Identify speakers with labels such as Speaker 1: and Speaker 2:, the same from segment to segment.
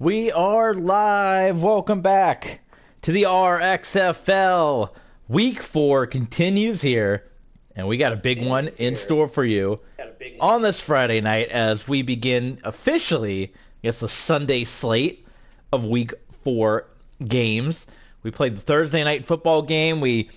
Speaker 1: We are live. Welcome back to the RXFL. Week 4 continues here, and we got a big one in store for you on this Friday night as we begin officially, I guess, the Sunday slate of Week 4 games. We played the Thursday night football game. We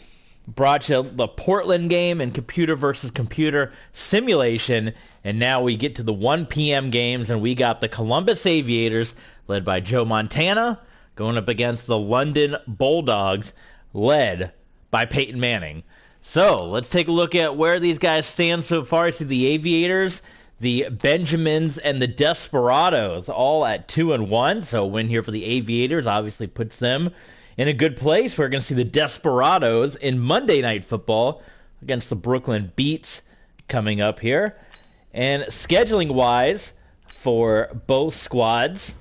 Speaker 1: brought you the Portland game and computer versus computer simulation, and now we get to the 1 p.m. games, and we got the Columbus Aviators, led by Joe Montana, going up against the London Bulldogs, led by Peyton Manning. So let's take a look at where these guys stand so far. I see the Aviators, the Benjamins, and the Desperados all at 2-1. So a win here for the Aviators obviously puts them in a good place. We're going to see the Desperados in Monday Night Football against the Brooklyn Beats coming up here. And scheduling-wise for both squads,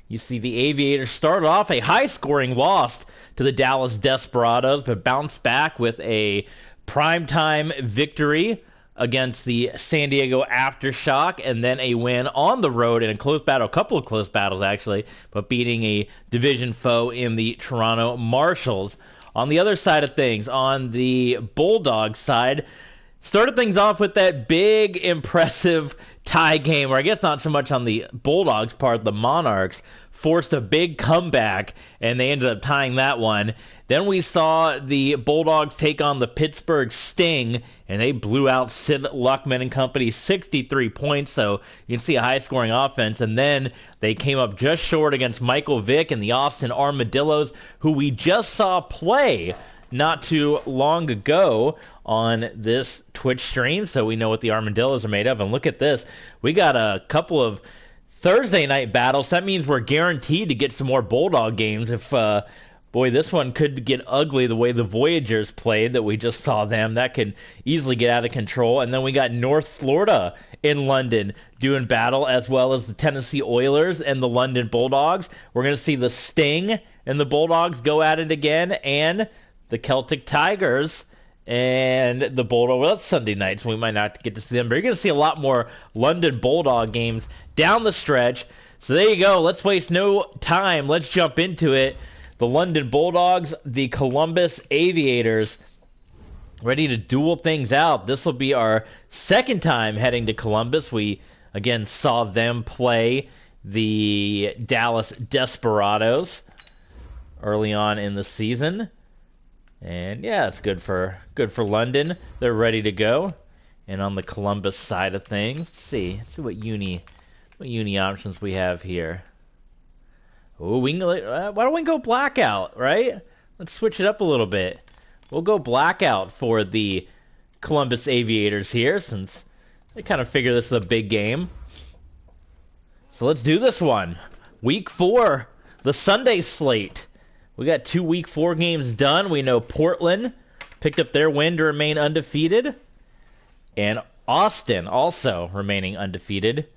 Speaker 1: you see the Aviators started off a high-scoring loss to the Dallas Desperados, but bounced back with a primetime victory against the San Diego Aftershock, and then a win on the road in a close battle, a couple of close battles actually, but beating a division foe in the Toronto Marshals. On the other side of things, on the Bulldogs side, started things off with that big, impressive tie game, or I guess not so much on the Bulldogs part. The Monarchs forced a big comeback, and they ended up tying that one. Then we saw the Bulldogs take on the Pittsburgh Sting, and they blew out Sid Luckman and company 63 points, so you can see a high-scoring offense. And then they came up just short against Michael Vick and the Austin Armadillos, who we just saw play not too long ago on this Twitch stream, so we know what the Armadillos are made of. And look at this. We got a couple of Thursday night battles. That means we're guaranteed to get some more Bulldog games. If, boy, this one could get ugly the way the Voyagers played that we just saw them. That could easily get out of control. And then we got North Florida in London doing battle, as well as the Tennessee Oilers and the London Bulldogs. We're going to see the Sting and the Bulldogs go at it again, and the Celtic Tigers and the Bulldogs. Well, that's Sunday night, so we might not get to see them, but you're going to see a lot more London Bulldog games down the stretch. So there you go. Let's waste no time. Let's jump into it. The London Bulldogs, the Columbus Aviators, ready to duel things out. This will be our second time heading to Columbus. We, again, saw them play the Dallas Desperados early on in the season. And yeah, it's good for London. They're ready to go. And on the Columbus side of things, let's see what uni options we have here. Oh, why don't we go blackout, right? Let's switch it up a little bit. We'll go blackout for the Columbus Aviators here, since they kind of figure this is a big game. So let's do this one. Week 4, the Sunday slate. We got 2 Week 4 games done. We know Portland picked up their win to remain undefeated, and Austin also remaining undefeated.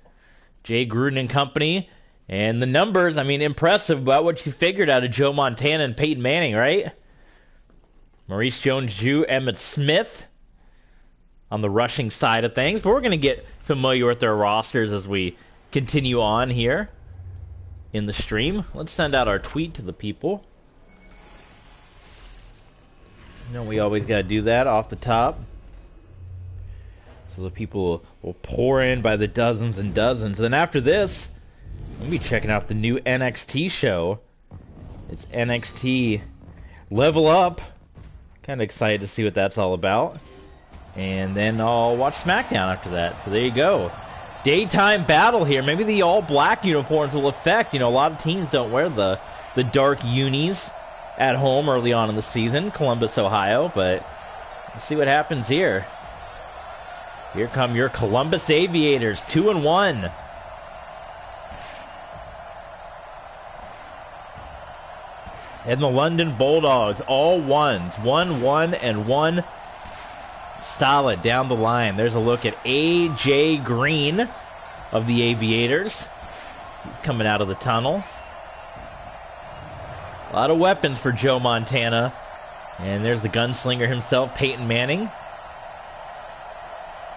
Speaker 1: Jay Gruden and company. And the numbers, I mean, impressive about what you figured out of Joe Montana and Peyton Manning, right? Maurice Jones-Drew, Emmitt Smith on the rushing side of things. But we're going to get familiar with their rosters as we continue on here in the stream. Let's send out our tweet to the people. You know, we always got to do that off the top, so the people will pour in by the dozens and dozens. Then after this, we'll be checking out the new NXT show. It's NXT Level Up. Kind of excited to see what that's all about. And then I'll watch SmackDown after that. So there you go. Daytime battle here. Maybe the all-black uniforms will affect. You know, a lot of teams don't wear the dark unis at home early on in the season. Columbus, Ohio. But we'll see what happens here. Here come your Columbus Aviators, 2-1. And the London Bulldogs, all ones. 1-1 and 1. Solid down the line. There's a look at A.J. Green of the Aviators. He's coming out of the tunnel. A lot of weapons for Joe Montana. And there's the gunslinger himself, Peyton Manning. A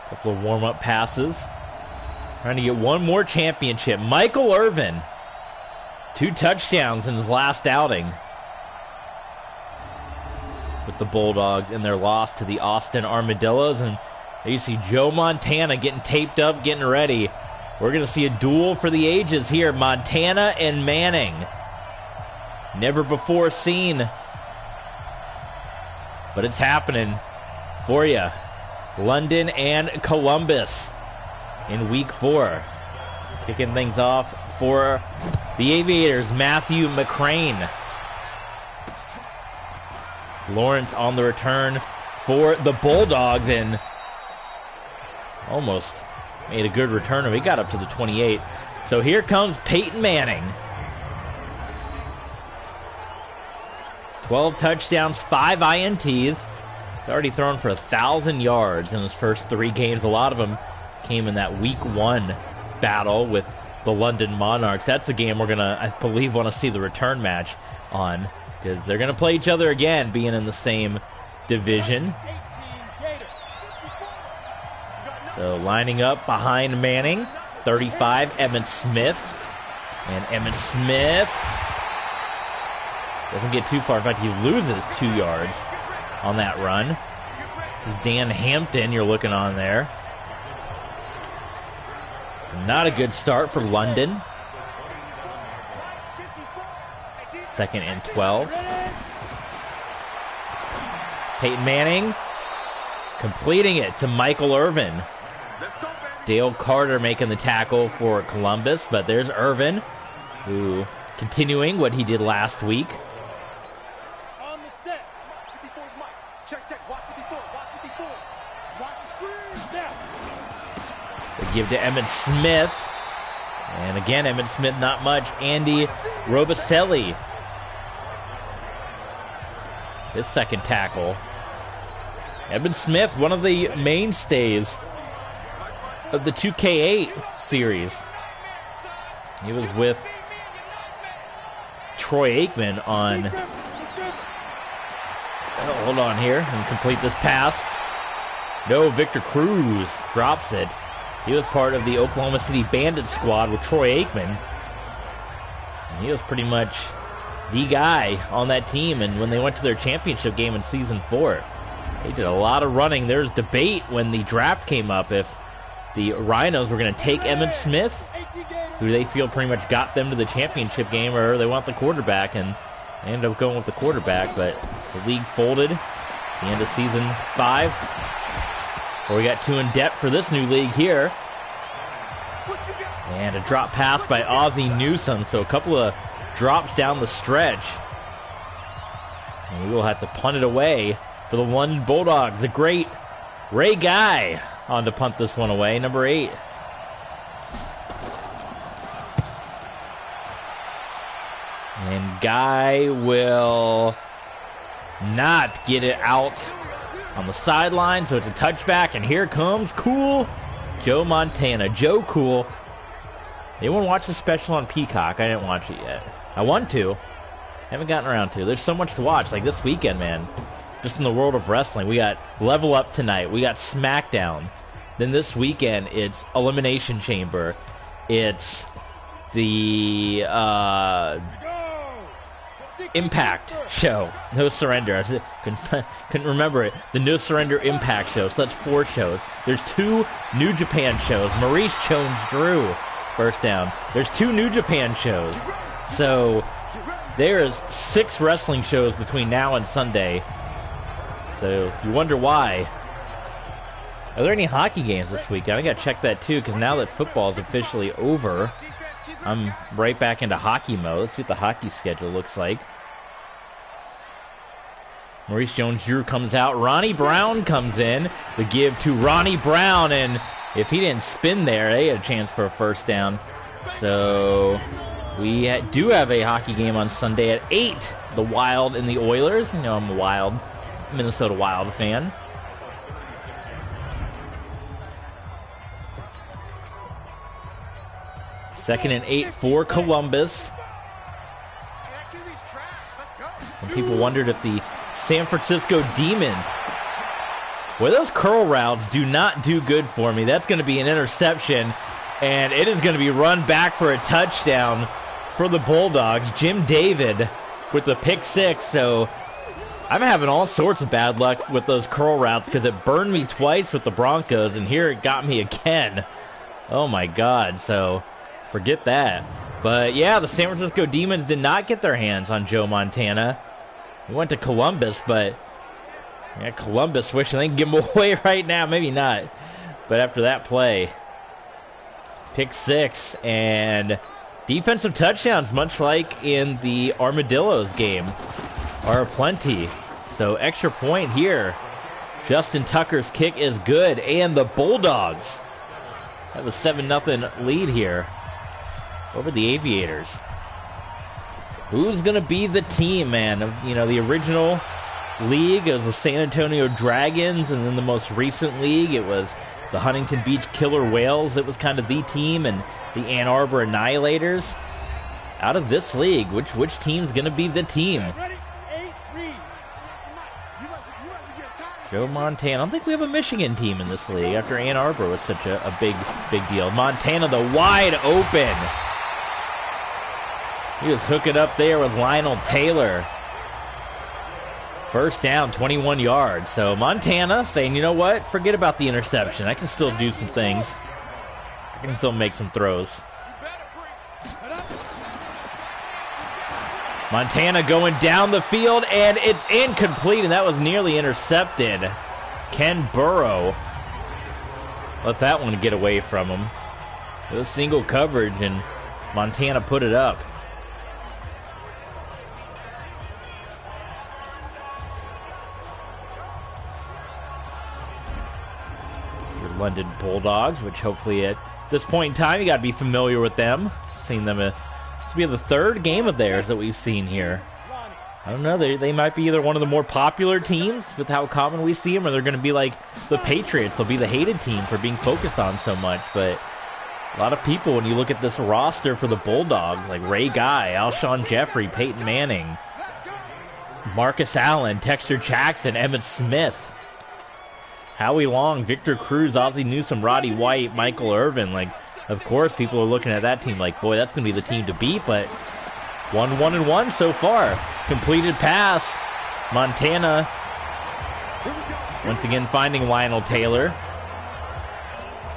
Speaker 1: couple of warm-up passes. Trying to get one more championship. Michael Irvin, 2 touchdowns in his last outing with the Bulldogs in their loss to the Austin Armadillos. And there you see Joe Montana getting taped up, getting ready. We're going to see a duel for the ages here. Montana and Manning. Never before seen. But it's happening for you. London and Columbus in week 4. Kicking things off for the Aviators, Matthew McCrane. Lawrence on the return for the Bulldogs, and almost made a good return. He got up to the 28. So here comes Peyton Manning. 12 touchdowns, 5 INTs. He's already thrown for 1,000 yards in his first 3 games. A lot of them came in that week 1 battle with the London Monarchs. That's a game we're going to, I believe, want to see the return match on, because they're going to play each other again, being in the same division. So lining up behind Manning, 35, Emmett Smith. And Emmett Smith doesn't get too far. In fact, he loses 2 yards on that run. Dan Hampton you're looking on there. Not a good start for London. 2nd and 12. Peyton Manning completing it to Michael Irvin. Dale Carter making the tackle for Columbus, but there's Irvin, who continuing what he did last week. They give to Emmett Smith. And again, Emmett Smith not much. Andy Robicelli. His 2nd tackle. Emmett Smith, one of the mainstays of the 2K8 series. He was with Troy Aikman on... Oh, hold on here and complete this pass. No, Victor Cruz drops it. He was part of the Oklahoma City Bandit squad with Troy Aikman. And he was pretty much the guy on that team. And when they went to their championship game in Season 4, they did a lot of running. There's debate when the draft came up if the Rhinos were going to take Emmett Smith, who they feel pretty much got them to the championship game, or they want the quarterback, and they ended up going with the quarterback. But the league folded at the end of Season 5. Well, we got 2 in depth for this new league here. And a drop pass by Ozzie Newsome. So a couple of drops down the stretch. And we will have to punt it away for the London Bulldogs. The great Ray Guy on to punt this one away, number 8. And Guy will not get it out on the sideline, so it's a touchback, and here comes Cool Joe Montana. Joe Cool. Anyone watch the special on Peacock? I didn't watch it yet. I want to. Haven't gotten around to. There's so much to watch. Like this weekend, man. Just in the world of wrestling. We got Level Up tonight. We got SmackDown. Then this weekend, it's Elimination Chamber. It's the Impact show. No Surrender. I couldn't remember it. The No Surrender Impact show. So that's 4 shows. There's 2 New Japan shows. Maurice Jones-Drew, first down. There's 2 New Japan shows. So there's 6 wrestling shows between now and Sunday. So you wonder why. Are there any hockey games this weekend? I got to check that too, because now that football is officially over, I'm right back into hockey mode. Let's see what the hockey schedule looks like. Maurice Jones-Drew comes out. Ronnie Brown comes in. The give to Ronnie Brown, and if he didn't spin there, they had a chance for a first down. So we do have a hockey game on Sunday at 8. The Wild and the Oilers. You know I'm a Minnesota Wild fan. Second and 8 for Columbus. And people wondered if the San Francisco Demons, well, those curl routes do not do good for me. That's going to be an interception. And it is going to be run back for a touchdown for the Bulldogs. Jim David with the pick six. So I'm having all sorts of bad luck with those curl routes because it burned me twice with the Broncos, and here it got me again. Oh my God. So forget that. But yeah, the San Francisco Demons did not get their hands on Joe Montana. He went to Columbus, but yeah, Columbus wishing they can give him away right now. Maybe not. But after that play, pick six and defensive touchdowns, much like in the Armadillos game, are plenty. So extra point here. Justin Tucker's kick is good, and the Bulldogs have a 7-0 lead here over the Aviators. Who's going to be the team, man? You know, the original league, it was the San Antonio Dragons, and then the most recent league, it was the Huntington Beach Killer Whales. It was kind of the team, and the Ann Arbor Annihilators. Out of this league, which team's going to be the team? Joe Montana. I don't think we have a Michigan team in this league after Ann Arbor was such a big deal. Montana, the wide open. He was hooking up there with Lionel Taylor. First down, 21 yards. So Montana saying, you know what? Forget about the interception. I can still do some things. I can still make some throws. Montana going down the field, and it's incomplete, and that was nearly intercepted. Ken Burrow let that one get away from him. It was single coverage, and Montana put it up. Your London Bulldogs, which hopefully at this point in time you got to be familiar with them. Seen them this will be the third game of theirs that we've seen here. I don't know, they might be either one of the more popular teams with how common we see them, or they're going to be like the Patriots. They'll be the hated team for being focused on so much. But a lot of people, when you look at this roster for the Bulldogs, like Ray Guy, Alshon Jeffrey, Peyton Manning, Marcus Allen, Texter Jackson, Emmitt Smith, Howie Long, Victor Cruz, Ozzie Newsome, Roddy White, Michael Irvin. Like, of course, people are looking at that team like, boy, that's going to be the team to beat. But 1-1-1 so far. Completed pass. Montana once again finding Lionel Taylor.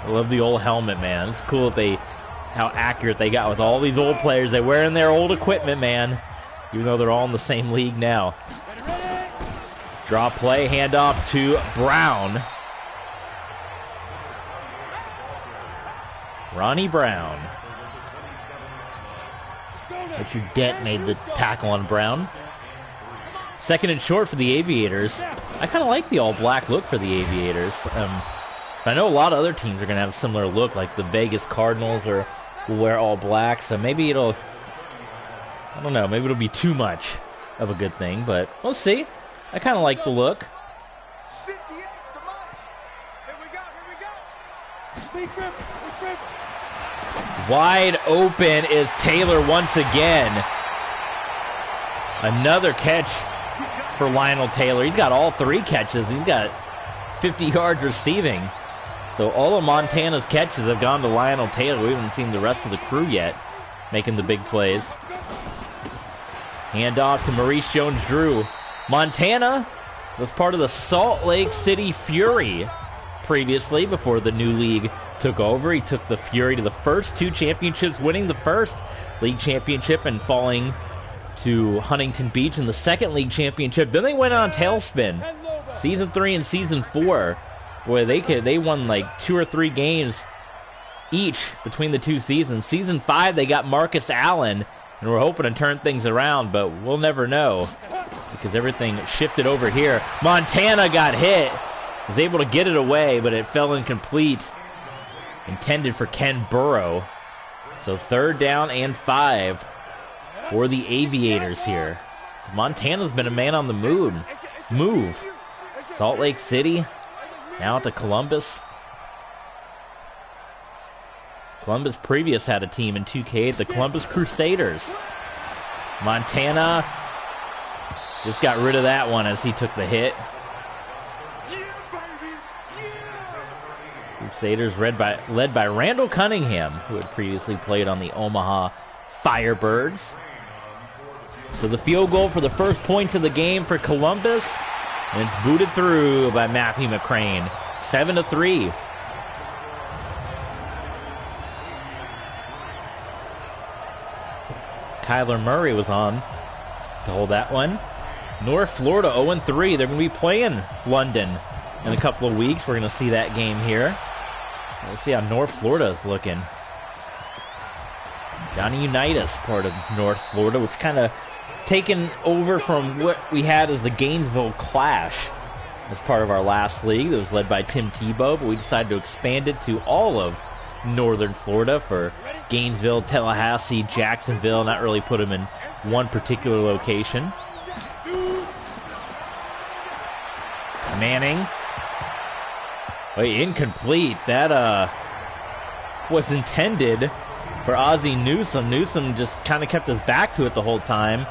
Speaker 1: I love the old helmet, man. It's cool that how accurate they got with all these old players. They wearing their old equipment, man. Even though they're all in the same league now. Draw play, handoff to Brown. Ronnie Brown. Richard Dent made the tackle on Brown. Second and short for the Aviators. I kind of like the all-black look for the Aviators. I know a lot of other teams are going to have a similar look, like the Vegas Cardinals will wear all black, so maybe I don't know, maybe it'll be too much of a good thing, but we'll see. I kind of like the look. Wide open is Taylor once again. Another catch for Lionel Taylor. He's got all three catches. He's got 50 yards receiving. So all of Montana's catches have gone to Lionel Taylor. We haven't seen the rest of the crew yet making the big plays. Handoff to Maurice Jones-Drew. Montana was part of the Salt Lake City Fury previously before the new league took over. He took the Fury to the first two championships, winning the first league championship and falling to Huntington Beach in the second league championship. Then they went on tailspin. Season 3 and Season 4. Boy, they won like 2 or 3 games each between the two seasons. Season 5, they got Marcus Allen, and we're hoping to turn things around, but we'll never know because everything shifted over here. Montana got hit. Was able to get it away, but it fell incomplete. Intended for Ken Burrow. So 3rd down and 5 for the Aviators here. So Montana's been a man on the move. Salt Lake City, now to Columbus. Columbus previous had a team in 2K, the Columbus Crusaders. Montana just got rid of that one as he took the hit. Aviators led by Randall Cunningham, who had previously played on the Omaha Firebirds. So the field goal for the first points of the game for Columbus, and it's booted through by Matthew McCrane. 7-3. Kyler Murray was on to hold that one. North Florida 0-3. They're going to be playing London in a couple of weeks. We're going to see that game here. So let's see how North Florida is looking. Johnny Unitas, part of North Florida, which kind of taken over from what we had as the Gainesville Clash as part of our last league. That was led by Tim Tebow, but we decided to expand it to all of Northern Florida for Gainesville, Tallahassee, Jacksonville, not really put them in one particular location. Manning. Wait, incomplete. That was intended for Ozzie Newsome. Newsome just kind of kept his back to it the whole time,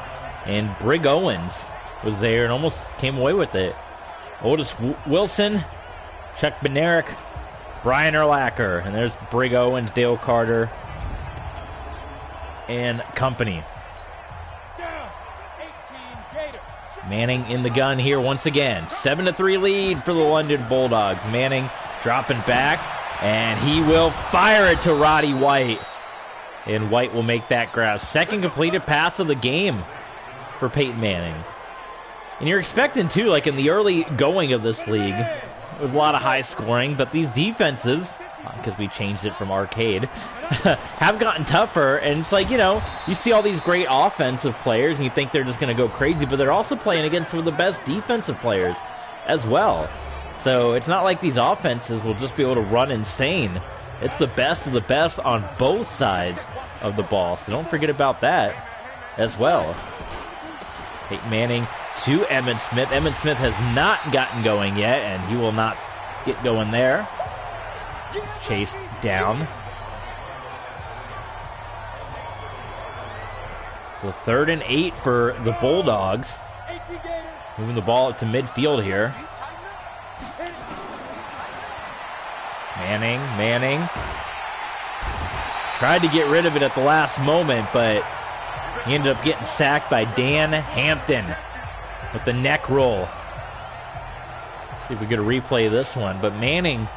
Speaker 1: and Brig Owens was there and almost came away with it. Otis Wilson, Chuck Bednarik, Brian Urlacher, and there's Brig Owens, Dale Carter, and company. Manning in the gun here once again. 7-3 lead for the London Bulldogs. Manning dropping back, and he will fire it to Roddy White. And White will make that grab. Second completed pass of the game for Peyton Manning. And you're expecting, too, like in the early going of this league, it was a lot of high scoring, but these defenses, because we changed it from arcade, have gotten tougher. And it's like, you know, you see all these great offensive players and you think they're just going to go crazy, but they're also playing against some of the best defensive players as well. So it's not like these offenses will just be able to run insane. It's the best of the best on both sides of the ball. So don't forget about that as well. Peyton Manning to Emmitt Smith. Emmitt Smith has not gotten going yet, and he will not get going there. Chased down. So 3rd and 8 for the Bulldogs. Moving the ball up to midfield here. Manning. Tried to get rid of it at the last moment, but he ended up getting sacked by Dan Hampton with the neck roll. See if we get a replay of this one. But Manning,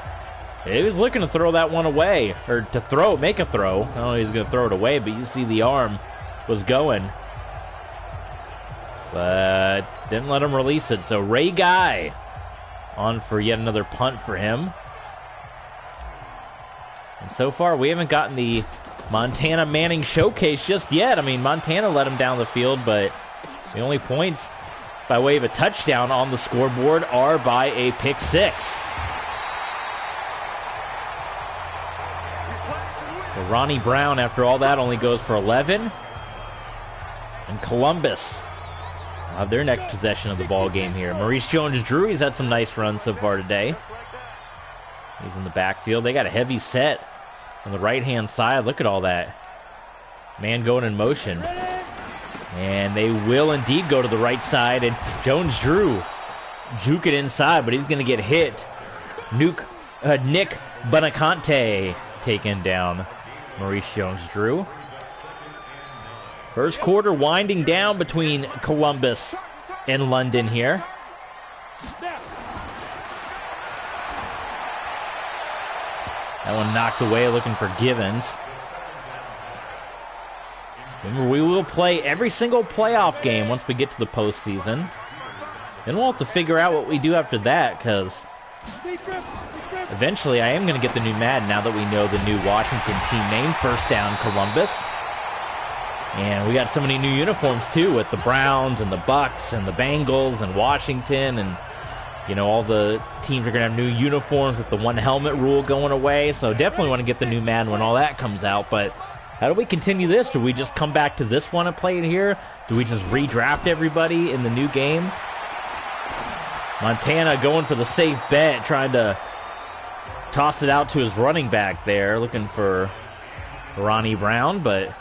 Speaker 1: he was looking to throw that one away, or to make a throw. I don't know if he's going to throw it away, but you see the arm was going. But didn't let him release it. So Ray Guy on for yet another punt for him. And so far, we haven't gotten the Montana Manning showcase just yet. I mean, Montana let him down the field, but the only points by way of a touchdown on the scoreboard are by a pick six. So Ronnie Brown, after all that, only goes for 11. And Columbus will have their next possession of the ball game here. Maurice Jones-Drew, he's had some nice runs so far today. He's in the backfield. They got a heavy set on the right-hand side. Look at all that. Man going in motion. And they will indeed go to the right side. And Jones-Drew juke it inside, but he's going to get hit. Nick Bonacante taken down Maurice Jones-Drew. First quarter winding down between Columbus and London here. That one knocked away, looking for Givens. Remember, we will play every single playoff game once we get to the postseason. Then we'll have to figure out what we do after that, because eventually I am going to get the new Madden now that we know the new Washington team name. First down, Columbus. And we got so many new uniforms, too, with the Browns and the Bucks and the Bengals and Washington, and you know, all the teams are going to have new uniforms with the one helmet rule going away. So definitely want to get the new Madden when all that comes out. But how do we continue this? Do we just come back to this one and play it here? Do we just redraft everybody in the new game? Montana going for the safe bet, trying to toss it out to his running back there, looking for Ronnie Brown, but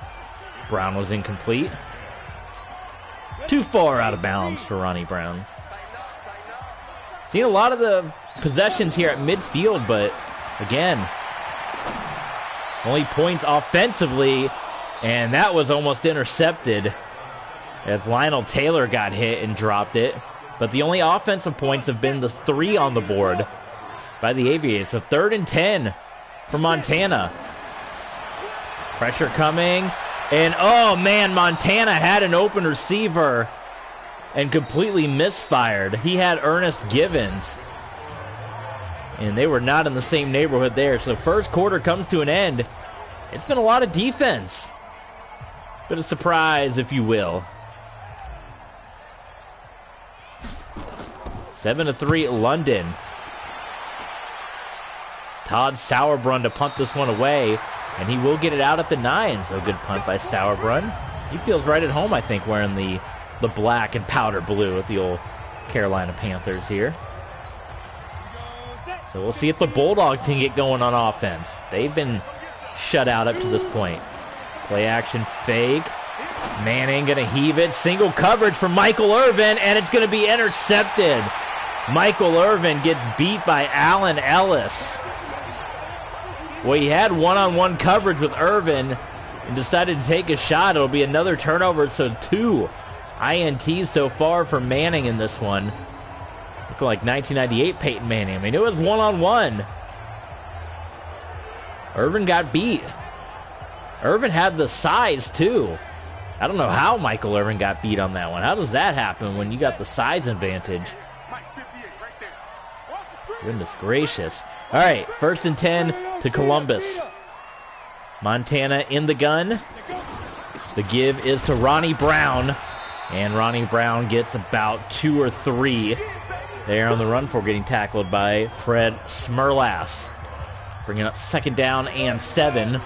Speaker 1: Brown was incomplete. Too far out of bounds for Ronnie Brown. Seen a lot of the possessions here at midfield, but Again, only points offensively, and that was almost intercepted as Lionel Taylor got hit and dropped it. But the only offensive points have been the 3 on the board by the Aviators. So 3rd and 10 for Montana. Pressure coming. And, oh, man, Montana had an open receiver and completely misfired. He had Ernest Givens. And they were not in the same neighborhood there. So first quarter comes to an end. It's been a lot of defense. Been a surprise, if you will. 7-3 London. Todd Sauerbrunn to punt this one away, and he will get it out at the 9. So good punt by Sauerbrunn. He feels right at home, I think, wearing the black and powder blue with the old Carolina Panthers here. So we'll see if the Bulldogs can get going on offense. They've been shut out up to this point. Play action fake. Manning going to heave it. Single coverage from Michael Irvin, and it's going to be intercepted. Michael Irvin gets beat by Allen Ellis. Well, he had one-on-one coverage with Irvin and decided to take a shot. It'll be another turnover, so 2 INTs so far for Manning in this one. Looking like 1998 Peyton Manning. I mean, it was one-on-one. Irvin got beat. Irvin had the size, too. I don't know how Michael Irvin got beat on that one. How does that happen when you got the size advantage? Goodness gracious. All right, 1st and 10 to Columbus. Montana in the gun. The give is to Ronnie Brown. And Ronnie Brown gets about 2 or 3 there on the run for getting tackled by Fred Smerlas. Bringing up 2nd down and 7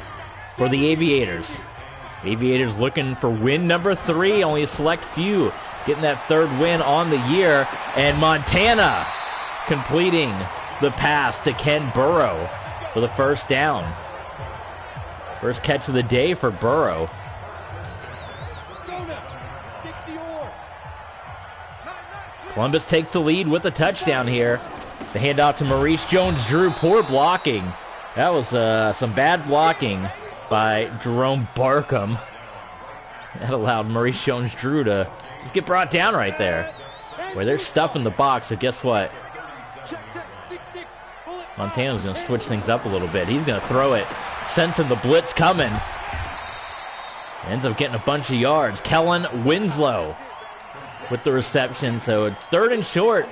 Speaker 1: for the Aviators. Aviators looking for win number 3. Only a select few getting that 3rd win on the year. And Montana completing the pass to Ken Burrow for the 1st down. First catch of the day for Burrow. Columbus takes the lead with a touchdown here. The handoff to Maurice Jones-Drew. Poor blocking. That was some bad blocking by Jerome Barkham. That allowed Maurice Jones-Drew to just get brought down right there. Where there's stuff in the box, so guess what? Montana's going to switch things up a little bit. He's going to throw it, sensing the blitz coming. Ends up getting a bunch of yards. Kellen Winslow with the reception, so it's 3rd and short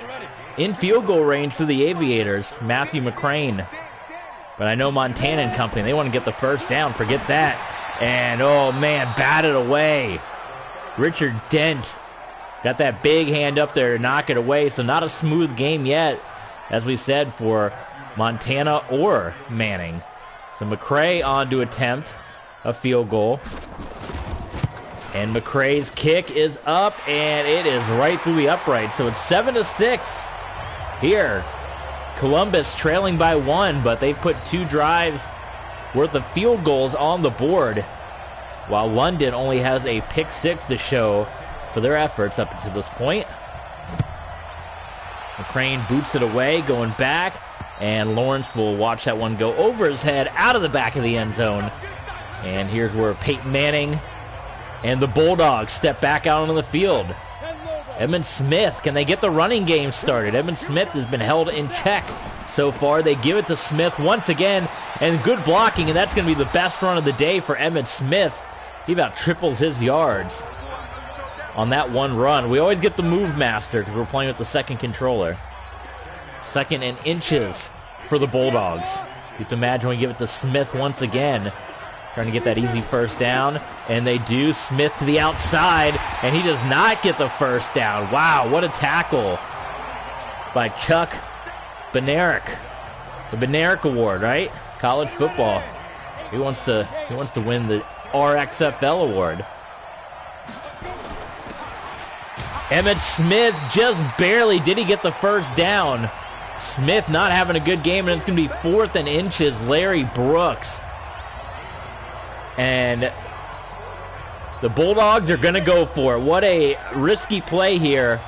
Speaker 1: in field goal range for the Aviators. Matthew McCrane. But I know Montana and company, they want to get the 1st down. Forget that. And, oh, man, batted away. Richard Dent got that big hand up there to knock it away, so not a smooth game yet, as we said, for Montana or Manning. So McCray on to attempt a field goal. And McCray's kick is up, and it is right through the upright. So it's 7-6 here. Columbus trailing by 1, but they've put 2 drives worth of field goals on the board, while London only has a pick 6 to show for their efforts up until this point. McCrane boots it away, going back, and Lawrence will watch that one go over his head out of the back of the end zone. And here's where Peyton Manning and the Bulldogs step back out onto the field. Edmund Smith, can they get the running game started? Edmund Smith has been held in check so far. They give it to Smith once again, and good blocking, and that's going to be the best run of the day for Edmund Smith. He about triples his yards on that one run. We always get the move master because we're playing with the 2nd controller. 2nd and inches for the Bulldogs. You have to imagine we give it to Smith once again. Trying to get that easy 1st down, and they do. Smith to the outside, and he does not get the 1st down. Wow, what a tackle by Chuck Bednarik. The Bednarik Award, right? College football. He wants to win the RXFL award. Emmitt Smith just barely did he get the 1st down. Smith not having a good game, and it's going to be 4th and inches. Larry Brooks. And the Bulldogs are going to go for it. What a risky play here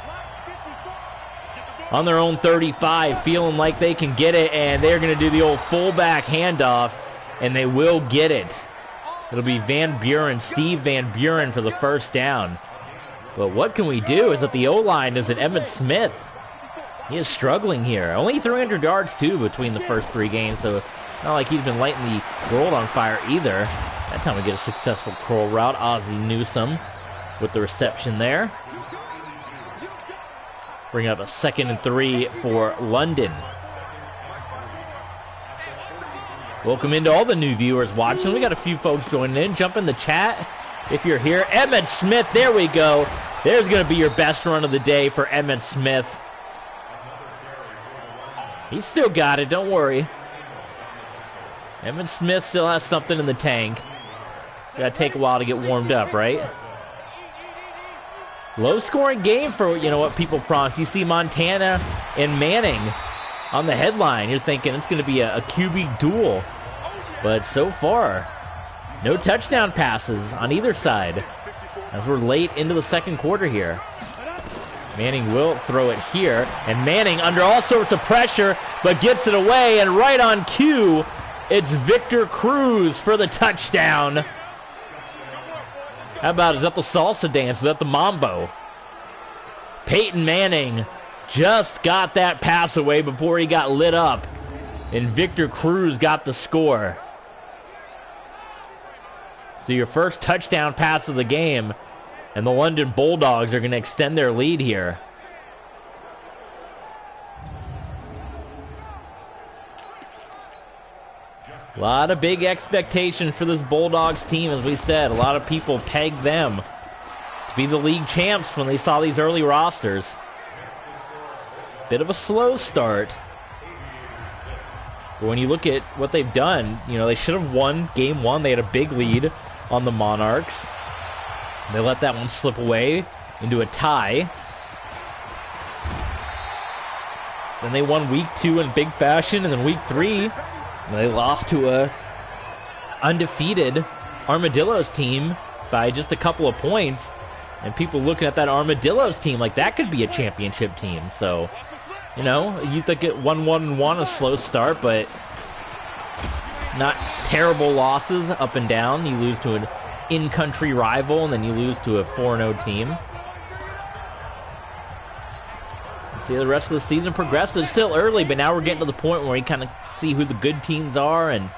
Speaker 1: on their own 35, feeling like they can get it, and they're going to do the old fullback handoff, and they will get it. It'll be Van Buren, Steve Van Buren for the first down. But what can we do is that the O-line is at Emmitt Smith. He is struggling here. Only 300 yards, too, between the first 3 games, so not like he's been lighting the world on fire either. That time we get a successful curl route. Ozzie Newsome with the reception there. Bring up a 2nd and 3 for London. Welcome into all the new viewers watching. We got a few folks joining in. Jump in the chat if you're here. Emmitt Smith, there we go. There's going to be your best run of the day for Emmitt Smith. He's still got it, don't worry. Emmitt Smith still has something in the tank. It's got to take a while to get warmed up, right? Low-scoring game for, you know, what people promised. You see Montana and Manning on the headline. You're thinking it's going to be a QB duel. But so far, no touchdown passes on either side as we're late into the second quarter here. Manning will throw it here, and Manning under all sorts of pressure, but gets it away, and right on cue, it's Victor Cruz for the touchdown. How about, is that the salsa dance? Is that the mambo? Peyton Manning just got that pass away before he got lit up, and Victor Cruz got the score. So your first touchdown pass of the game, and the London Bulldogs are going to extend their lead here. A lot of big expectations for this Bulldogs team, as we said. A lot of people pegged them to be the league champs when they saw these early rosters. Bit of a slow start. But when you look at what they've done, you know, they should have won game 1. They had a big lead on the Monarchs. They let that one slip away into a tie. Then they won week 2 in big fashion, and then week 3, they lost to a undefeated Armadillos team by just a couple of points. And people looking at that Armadillos team like that could be a championship team. So, you know, you think it 1-1-1, a slow start, but not terrible losses up and down. You lose to an in-country rival, and then you lose to a 4-0 team. See the rest of the season progress. It's still early, but now we're getting to the point where we kind of see who the good teams are and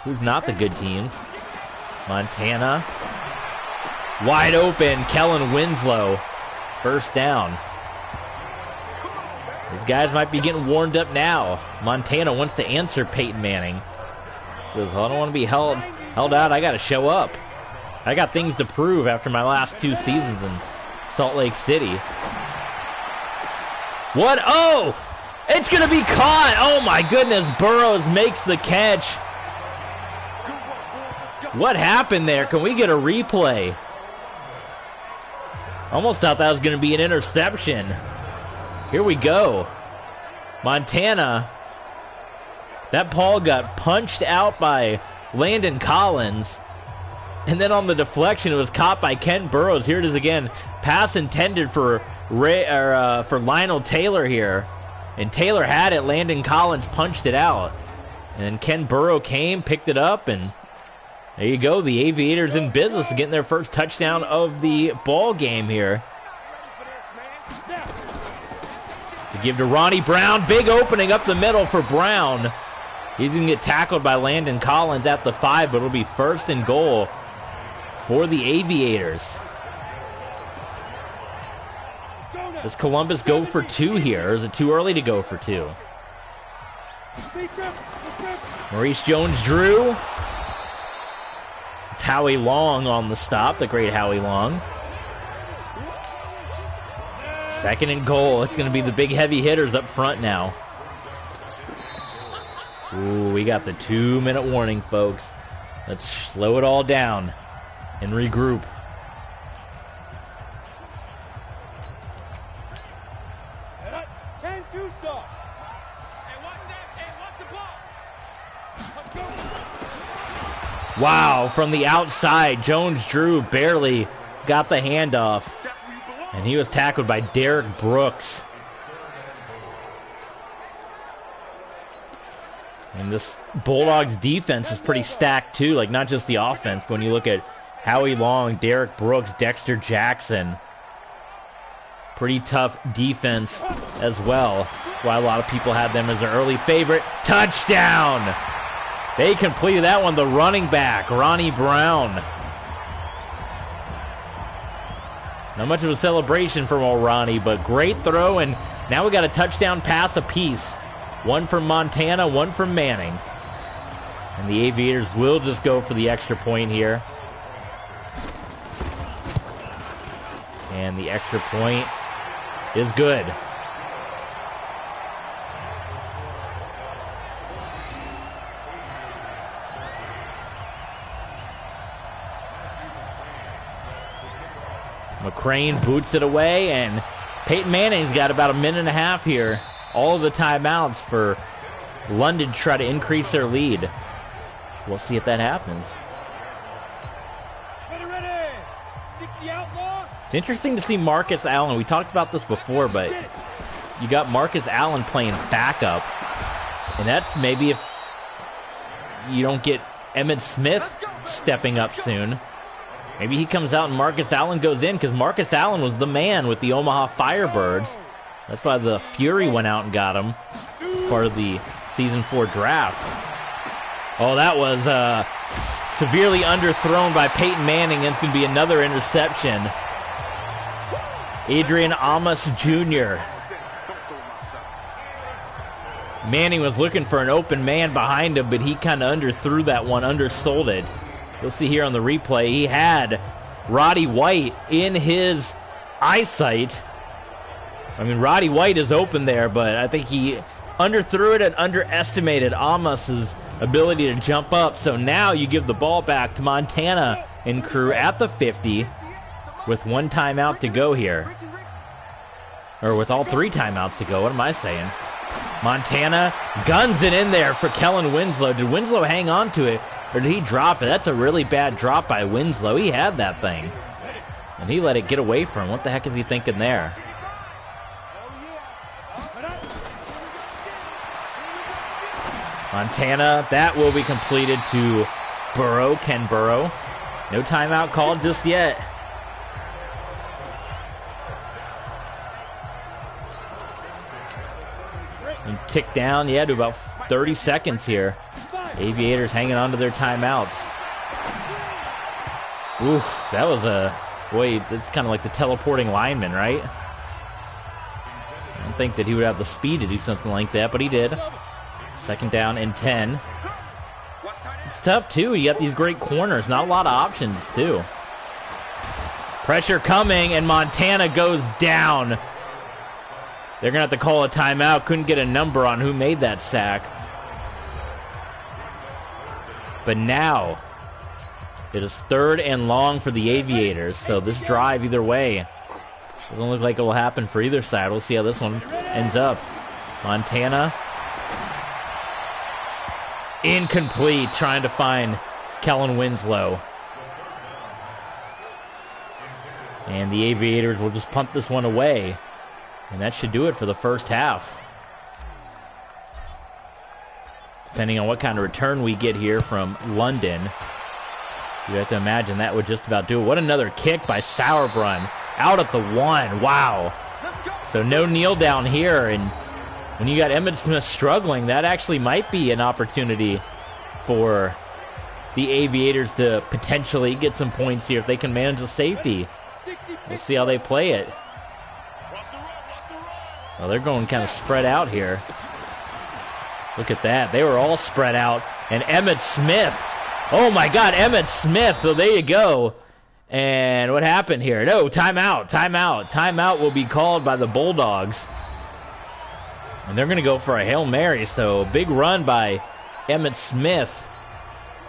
Speaker 1: who's not the good teams. Montana. Wide open. Kellen Winslow. First down. These guys might be getting warmed up now. Montana wants to answer Peyton Manning. Says, I don't want to be held out. I got to show up. I got things to prove after my last 2 seasons in Salt Lake City. What? Oh! It's going to be caught! Oh my goodness, Burrows makes the catch. What happened there? Can we get a replay? Almost thought that was going to be an interception. Here we go. Montana. That ball got punched out by Landon Collins. And then on the deflection, it was caught by Ken Burrows. Here it is again. Pass intended for Lionel Taylor here. And Taylor had it. Landon Collins punched it out. And then Ken Burrow came, picked it up, and there you go. The Aviators in business, getting their first touchdown of the ball game here. To give to Ronnie Brown. Big opening up the middle for Brown. He's going to get tackled by Landon Collins at the 5, but it'll be first and goal for the Aviators. Does Columbus go for 2 here, or is it too early to go for 2? Maurice Jones-Drew. It's Howie Long on the stop, the great Howie Long. Second and goal. It's going to be the big heavy hitters up front now. Ooh, we got the 2-minute warning, folks. Let's slow it all down and regroup. Wow, from the outside, Jones-Drew barely got the handoff. And he was tackled by Derek Brooks. And this Bulldogs defense is pretty stacked too, like not just the offense, but when you look at Howie Long, Derek Brooks, Dexter Jackson. Pretty tough defense as well. Why a lot of people had them as their early favorite. Touchdown! They completed that one, the running back, Ronnie Brown. Not much of a celebration from old Ronnie, but great throw, and now we got a touchdown pass apiece. One from Montana, one from Manning. And the Aviators will just go for the extra point here. And the extra point is good. McCrane boots it away, and Peyton Manning's got about a minute and a half here. All of the timeouts for London to try to increase their lead. We'll see if that happens. It's interesting to see Marcus Allen. We talked about this before, but you got Marcus Allen playing backup. And that's maybe if you don't get Emmitt Smith stepping up soon. Maybe he comes out and Marcus Allen goes in, because Marcus Allen was the man with the Omaha Firebirds. That's why the Fury went out and got him. Part of the Season 4 draft. Oh, that was severely underthrown by Peyton Manning. It's going to be another interception. Adrian Amos Jr. Manning was looking for an open man behind him, but he kind of underthrew that one, undersold it. You'll see here on the replay, he had Roddy White in his eyesight. I mean, Roddy White is open there, but I think he underthrew it and underestimated Amos's ability to jump up. So now you give the ball back to Montana and crew at the 50 with one timeout to go here. Or with all three timeouts to go. What am I saying? Montana guns it in there for Kellen Winslow. Did Winslow hang on to it, or did he drop it? That's a really bad drop by Winslow. He had that thing, and he let it get away from him. What the heck is he thinking there? Montana, that will be completed to Burrow, Ken Burrow. No timeout called just yet. And tick down, yeah, to about 30 seconds here. Aviators hanging on to their timeouts. Oof, that was a... Boy, it's kind of like the teleporting lineman, right? I don't think that he would have the speed to do something like that, but he did. Second down and 10. It's tough, too. You got these great corners. Not a lot of options, too. Pressure coming, and Montana goes down. They're going to have to call a timeout. Couldn't get a number on who made that sack. But now, it is third and long for the Aviators. So this drive, either way, doesn't look like it will happen for either side. We'll see how this one ends up. Montana. Incomplete, trying to find Kellen Winslow. And the Aviators will just punt this one away. And that should do it for the first half. Depending on what kind of return we get here from London, you have to imagine that would just about do it. What another kick by Sauerbrunn. Out at the 1. Wow. So no kneel down here, and when you got Emmitt Smith struggling, that actually might be an opportunity for the Aviators to potentially get some points here if they can manage the safety. We'll see how they play it. Well, they're going kind of spread out here. Look at that. They were all spread out. And Emmitt Smith. Oh, my God, Emmitt Smith. So there you go. And what happened here? No, timeout, timeout. Timeout will be called by the Bulldogs. And they're going to go for a Hail Mary. So big run by Emmitt Smith.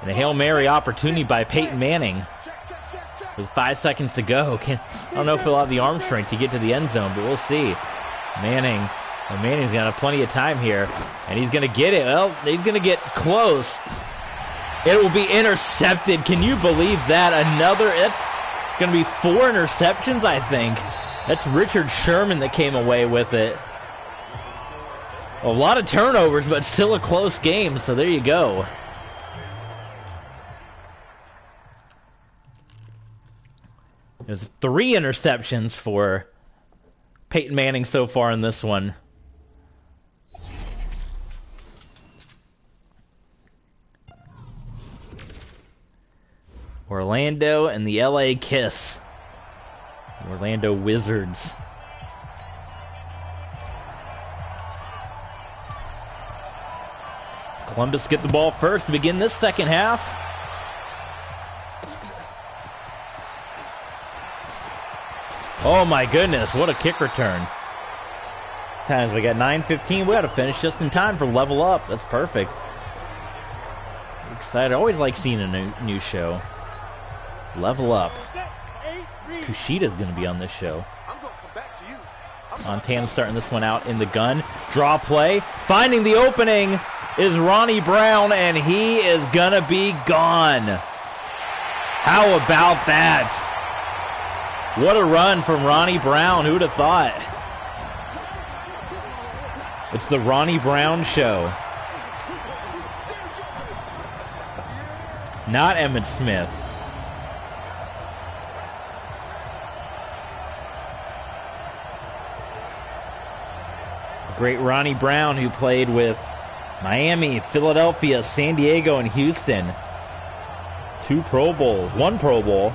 Speaker 1: And a Hail Mary opportunity by Peyton Manning. With 5 seconds to go. I don't know if he'll have the arm strength to get to the end zone, but we'll see. Manning's got plenty of time here. And he's going to get it. Well, he's going to get close. It will be intercepted. Can you believe that? It's going to be 4 interceptions, I think. That's Richard Sherman that came away with it. A lot of turnovers, but still a close game, so there you go. There's 3 interceptions for Peyton Manning so far in this one. Orlando and the LA Kiss. Orlando Wizards. Columbus get the ball first to begin this second half. Oh my goodness, what a kick return. Times we got 9:15. We got to finish just in time for Level Up. That's perfect. Excited. I always like seeing a new show. Level Up. Kushida's going to be on this show. Montana starting this one out in the gun. Draw play. Finding the opening is Ronnie Brown, and he is going to be gone. How about that? What a run from Ronnie Brown. Who'd have thought? It's the Ronnie Brown show. Not Emmitt Smith. Great Ronnie Brown, who played with Miami, Philadelphia, San Diego, and Houston. 2 Pro Bowls, 1 Pro Bowl.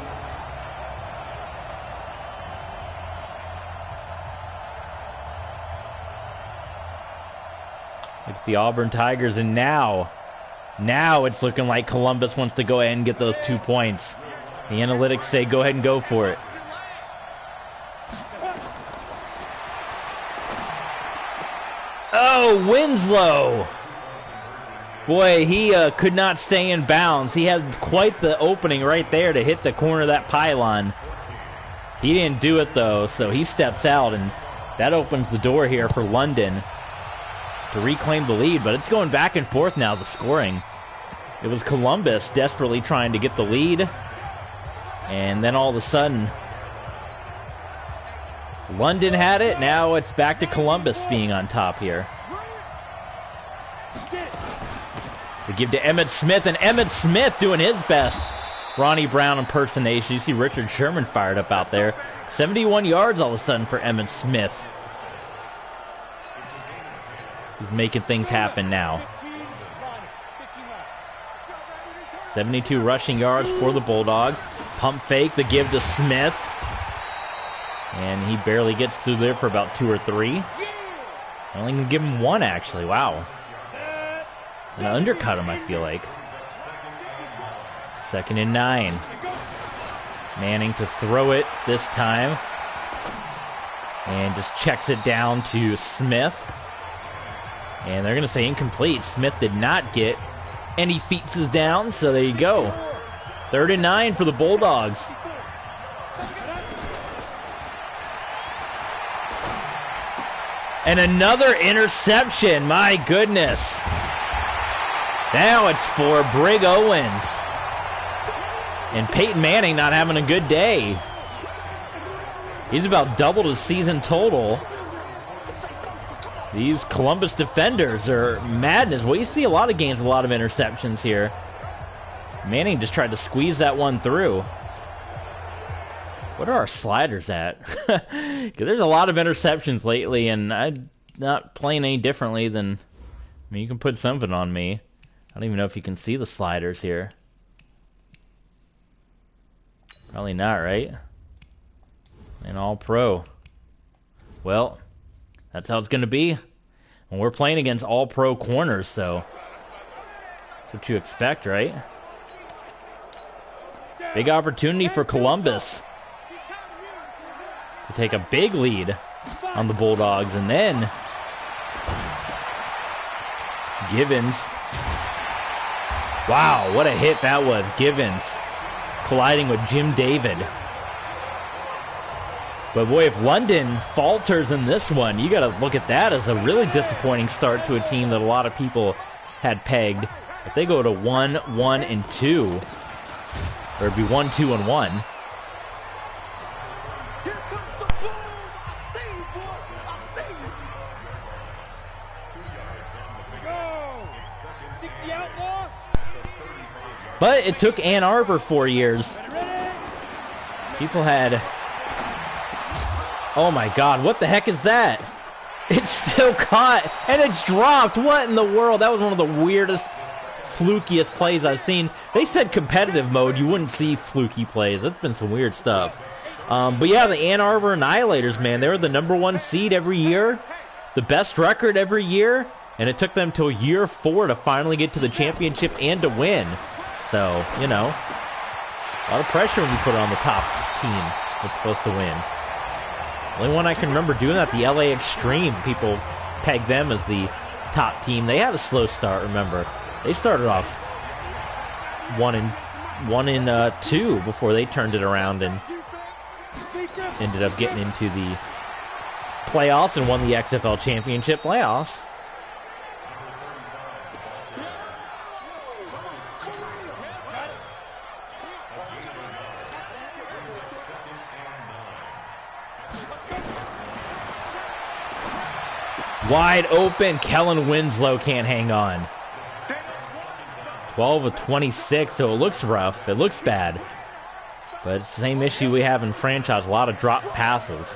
Speaker 1: Look at the Auburn Tigers, and now it's looking like Columbus wants to go ahead and get those 2 points. The analytics say go ahead and go for it. Oh, Winslow. Boy, he could not stay in bounds. He had quite the opening right there to hit the corner of that pylon. He didn't do it, though, so he steps out, and that opens the door here for London to reclaim the lead. But it's going back and forth now, the scoring. It was Columbus desperately trying to get the lead, and then all of a sudden, London had it. Now it's back to Columbus being on top here. We give to Emmitt Smith, and Emmitt Smith doing his best Ronnie Brown impersonation. You see Richard Sherman fired up out there. 71 yards all of a sudden for Emmitt Smith. He's making things happen now. 72 rushing yards for the Bulldogs. Pump fake, the give to Smith. And he barely gets through there for about 2 or 3. I only can give him 1, actually. Wow. And undercut him, I feel like. 2nd and 9. Manning to throw it this time. And just checks it down to Smith. And they're going to say incomplete. Smith did not get any feet down, so there you go. 3rd and 9 for the Bulldogs. And another interception, my goodness. Now it's for Brig Owens. And Peyton Manning not having a good day. He's about doubled his season total. These Columbus defenders are madness. Well, you see a lot of games with a lot of interceptions here. Manning just tried to squeeze that one through. What are our sliders at? There's a lot of interceptions lately, and I'm not playing any differently than... I mean, you can put something on me. I don't even know if you can see the sliders here. Probably not, right? And all pro. Well, that's how it's going to be. And we're playing against all pro corners, so that's what you expect, right? Big opportunity for Columbus to take a big lead on the Bulldogs. And then Givens. Wow, what a hit that was. Givens colliding with Jim David. But boy, if London falters in this one, you got to look at that as a really disappointing start to a team that a lot of people had pegged. If they go to 1-1-2, or it'd be 1-2-1. But it took Ann Arbor 4 years. People had... Oh my god, what the heck is that? It's still caught, and it's dropped. What in the world? That was one of the weirdest, flukiest plays I've seen. They said competitive mode, you wouldn't see fluky plays. That's been some weird stuff. But yeah, the Ann Arbor Annihilators, man, they were the #1 seed every year, the best record every year, and it took them till year 4 to finally get to the championship and to win. So, you know, a lot of pressure when you put it on the top team that's supposed to win. The only one I can remember doing that, the LA Extreme, people peg them as the top team. They had a slow start, remember. They started off 1-2 before they turned it around and ended up getting into the playoffs and won the XFL championship playoffs. Wide open, Kellen Winslow can't hang on. 12 of 26, so it looks rough. It looks bad. But it's the same issue we have in franchise. A lot of drop passes.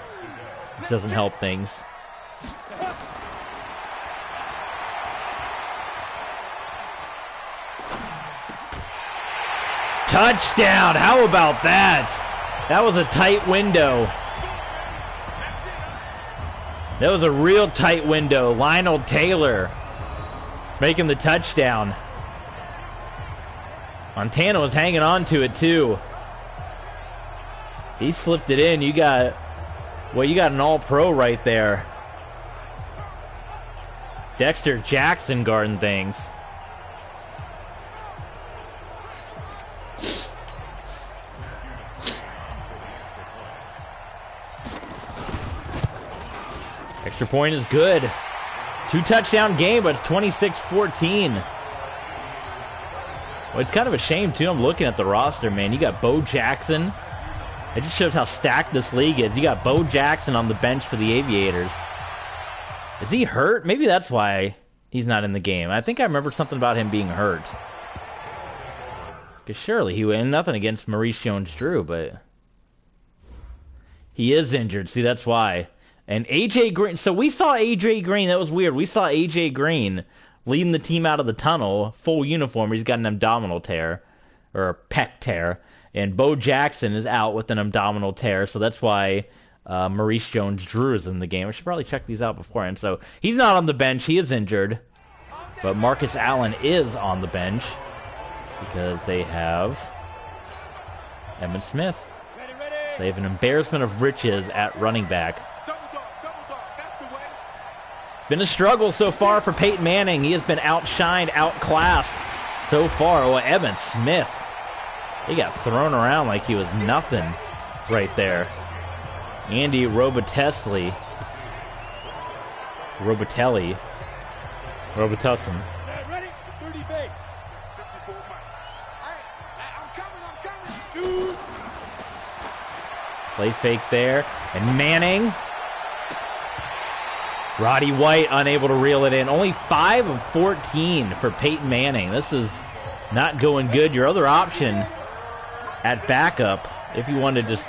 Speaker 1: Which doesn't help things. Touchdown! How about that? That was a tight window. That was a real tight window. Lionel Taylor making the touchdown. Montana was hanging on to it too. He slipped it in. You got an all-pro right there. Dexter Jackson guarding things. Extra point is good. 2-touchdown game, but it's 26-14. Well, it's kind of a shame, too. I'm looking at the roster, man. You got Bo Jackson. It just shows how stacked this league is. You got Bo Jackson on the bench for the Aviators. Is he hurt? Maybe that's why he's not in the game. I think I remember something about him being hurt. Because surely he would. Nothing against Maurice Jones-Drew, but he is injured. See, that's why. And AJ Green, so we saw AJ Green, that was weird. We saw AJ Green leading the team out of the tunnel, full uniform. He's got an abdominal tear, or a pec tear. And Bo Jackson is out with an abdominal tear, so that's why Maurice Jones-Drew is in the game. I should probably check these out beforehand. So he's not on the bench, he is injured. But Marcus Allen is on the bench because they have Emmitt Smith. So they have an embarrassment of riches at running back. It's been a struggle so far for Peyton Manning. He has been outshined, outclassed so far. Well, Emmitt Smith, he got thrown around like he was nothing right there. Andy Robitussin. Play fake there. And Manning. Roddy White unable to reel it in. Only 5 of 14 for Peyton Manning. This is not going good. Your other option at backup, if you want to just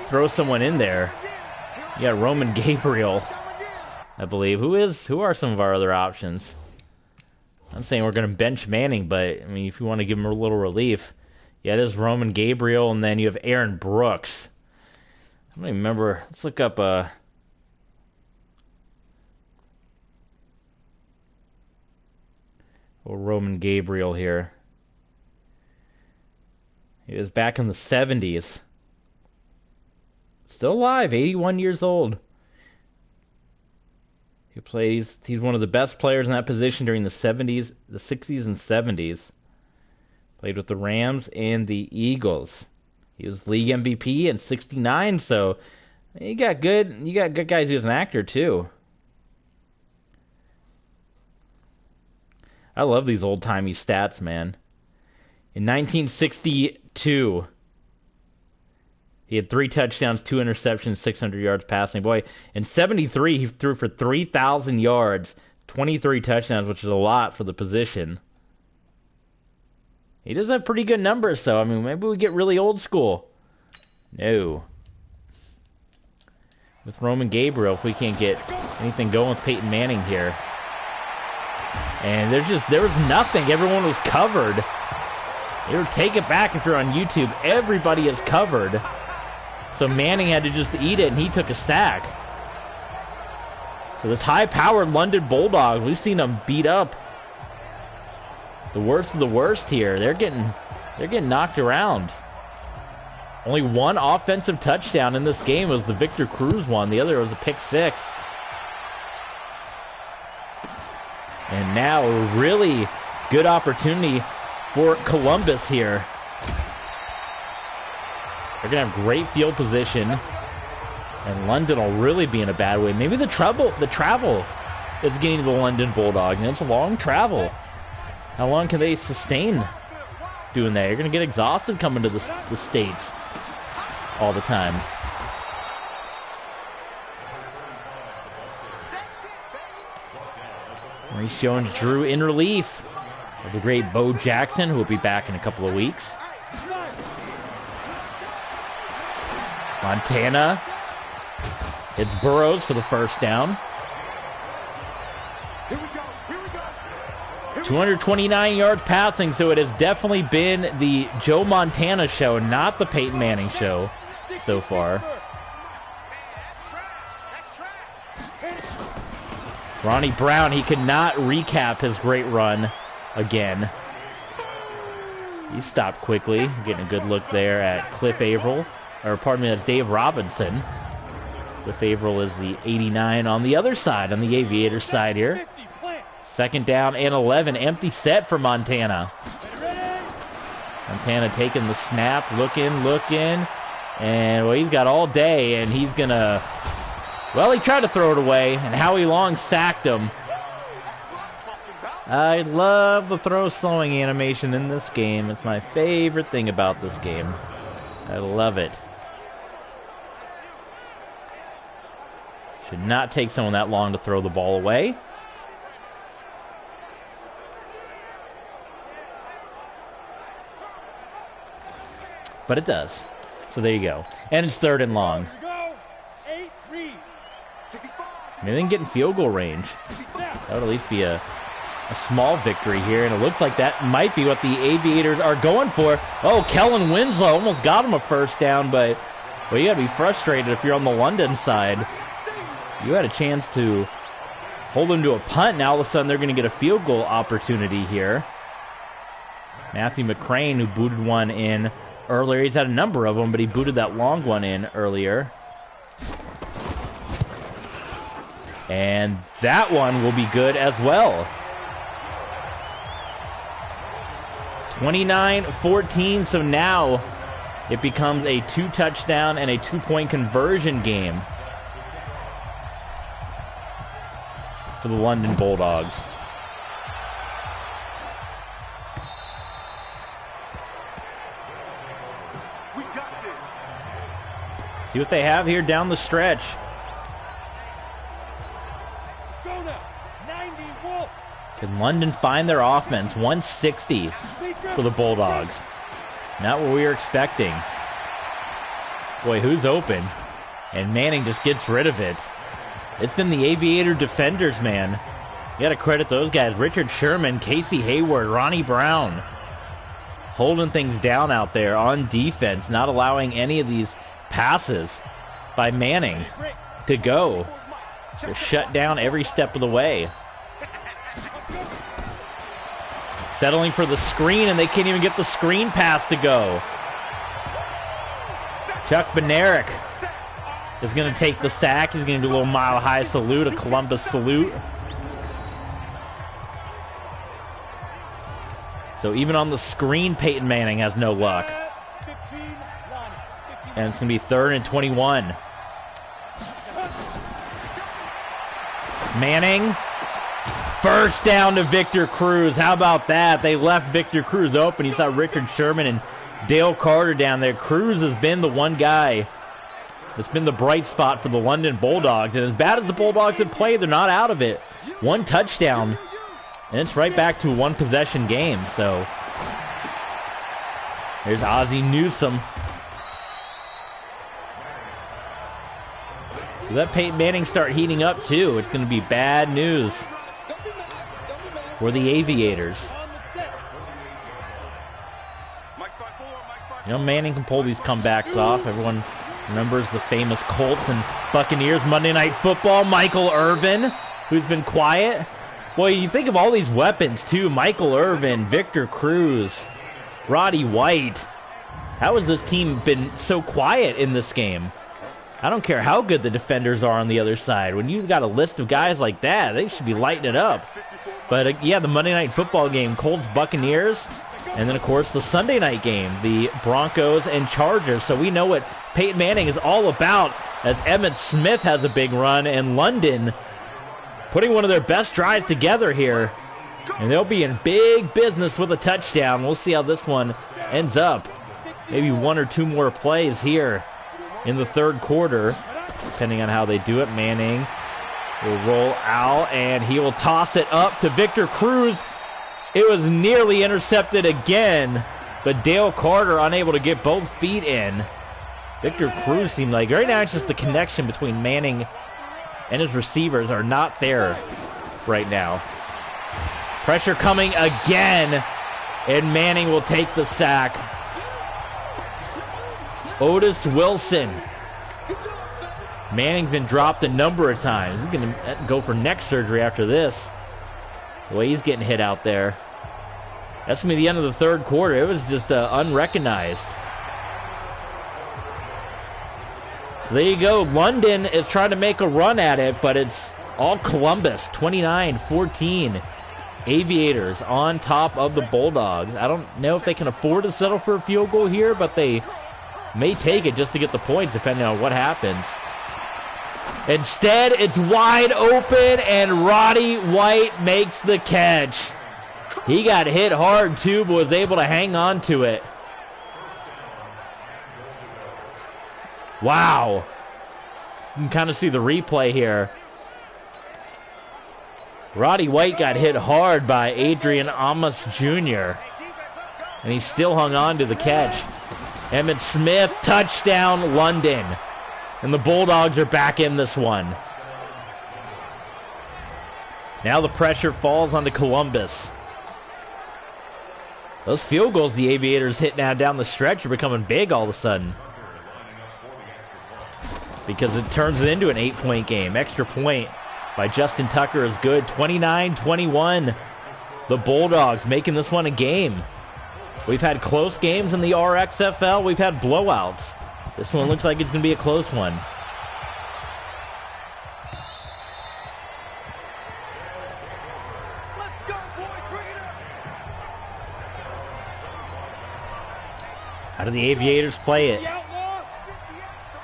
Speaker 1: throw someone in there, you got Roman Gabriel, I believe. Who are some of our other options? I'm saying we're going to bench Manning, but I mean, if you want to give him a little relief, yeah, there's Roman Gabriel, and then you have Aaron Brooks. I don't even remember. Let's look up Roman Gabriel here. He was back in the 70s. Still alive, 81 years old. He's one of the best players in that position during the 70s, the 60s and 70s. Played with the Rams and the Eagles. He was league MVP in 69, so you got good guys. He was an actor too. I love these old-timey stats, man. In 1962, he had 3 touchdowns, 2 interceptions, 600 yards passing. Boy, in 73, he threw for 3,000 yards, 23 touchdowns, which is a lot for the position. He does have pretty good numbers, so I mean, maybe we get really old school. No. With Roman Gabriel, if we can't get anything going with Peyton Manning here. And there was nothing. Everyone was covered. You take it back if you're on YouTube. Everybody is covered. So Manning had to just eat it, and he took a sack. So this high-powered London Bulldogs, we've seen them beat up the worst of the worst here. They're getting knocked around. Only one offensive touchdown in this game was the Victor Cruz one. The other was a pick six. And now a really good opportunity for Columbus here. They're going to have great field position. And London will really be in a bad way. Maybe the travel is getting to the London Bulldogs. And it's a long travel. How long can they sustain doing that? You're going to get exhausted coming to the States all the time. Maurice Jones-Drew in relief of the great Bo Jackson, who will be back in a couple of weeks. Montana. It's Burrows for the first down. 229 yards passing, so it has definitely been the Joe Montana show, not the Peyton Manning show so far. Ronnie Brown, he could not recap his great run again. He stopped quickly, getting a good look there at Cliff Averill. Or pardon me, that's Dave Robinson. Cliff Averill is the 89 on the other side, on the Aviators side here. Second down and 11, empty set for Montana. Montana taking the snap, looking, and well, he's got all day, and he's gonna, well, he tried to throw it away, and Howie Long sacked him. I love the throw slowing animation in this game. It's my favorite thing about this game. I love it. Should not take someone that long to throw the ball away. But it does. So there you go. And it's third and long. I mean, they didn't get in field goal range. That would at least be a small victory here. And it looks like that might be what the Aviators are going for. Oh, Kellen Winslow almost got him a first down, but well, you got to be frustrated if you're on the London side. You had a chance to hold them to a punt. Now all of a sudden they're going to get a field goal opportunity here. Matthew McCrane, who booted one in earlier. He's had a number of them, but he booted that long one in earlier. And that one will be good as well. 29-14, so now it becomes a 2-touchdown and a 2-point conversion game for the London Bulldogs. See what they have here down the stretch. Can London find their offense? 160 for the Bulldogs. Not what we were expecting. Boy, who's open? And Manning just gets rid of it. It's been the Aviator defenders, man. You got to credit those guys. Richard Sherman, Casey Hayward, Ronnie Brown. Holding things down out there on defense. Not allowing any of these passes by Manning to go. They're shut down every step of the way. Settling for the screen, and they can't even get the screen pass to go. Chuck Bednarik is going to take the sack. He's going to do a little mile-high salute, a Columbus salute. So even on the screen, Peyton Manning has no luck. And it's going to be 3rd and 21. Manning. First down to Victor Cruz. How about that? They left Victor Cruz open. You saw Richard Sherman and Dale Carter down there. Cruz has been the one guy that's been the bright spot for the London Bulldogs. And as bad as the Bulldogs have played, they're not out of it. 1 touchdown, and it's right back to a 1-possession game. So There's Ozzie Newsome. Let Peyton Manning start heating up too. It's going to be bad news for the Aviators. You know, Manning can pull these comebacks off. Everyone remembers the famous Colts and Buccaneers Monday Night Football. Michael Irvin, who's been quiet. Boy, you think of all these weapons too. Michael Irvin, Victor Cruz, Roddy White. How has this team been so quiet in this game? I don't care how good the defenders are on the other side. When you've got a list of guys like that, they should be lighting it up. But yeah, the Monday Night Football game, Colts, Buccaneers, and then of course the Sunday night game, the Broncos and Chargers. So we know what Peyton Manning is all about, as Emmitt Smith has a big run, and London putting one of their best drives together here. And they'll be in big business with a touchdown. We'll see how this one ends up. Maybe one or two more plays here in the third quarter, depending on how they do it. Manning will roll out, and he will toss it up to Victor Cruz. It was nearly intercepted again, but Dale Carter unable to get both feet in. Victor Cruz seemed like, right now it's just the connection between Manning and his receivers are not there right now. Pressure coming again, and Manning will take the sack. Otis Wilson. Manning's been dropped a number of times. He's going to go for neck surgery after this. The way he's getting hit out there. That's going to be the end of the third quarter. It was just unrecognized. So there you go. London is trying to make a run at it, but it's all Columbus. 29-14. Aviators on top of the Bulldogs. I don't know if they can afford to settle for a field goal here, but they may take it just to get the points depending on what happens. Instead, it's wide open, and Roddy White makes the catch. He got hit hard too, but was able to hang on to it. Wow. You can kind of see the replay here. Roddy White got hit hard by Adrian Amos Jr., and he still hung on to the catch. Emmitt Smith, touchdown, London. And the Bulldogs are back in this one. Now the pressure falls onto Columbus. Those field goals the Aviators hit now down the stretch are becoming big all of a sudden, because it turns it into an 8-point game. Extra point by Justin Tucker is good. 29-21. The Bulldogs making this one a game. We've had close games in the RXFL. We've had blowouts. This one looks like it's going to be a close one.
Speaker 2: Let's go, boys. Bring it up.
Speaker 1: How do the Aviators play it?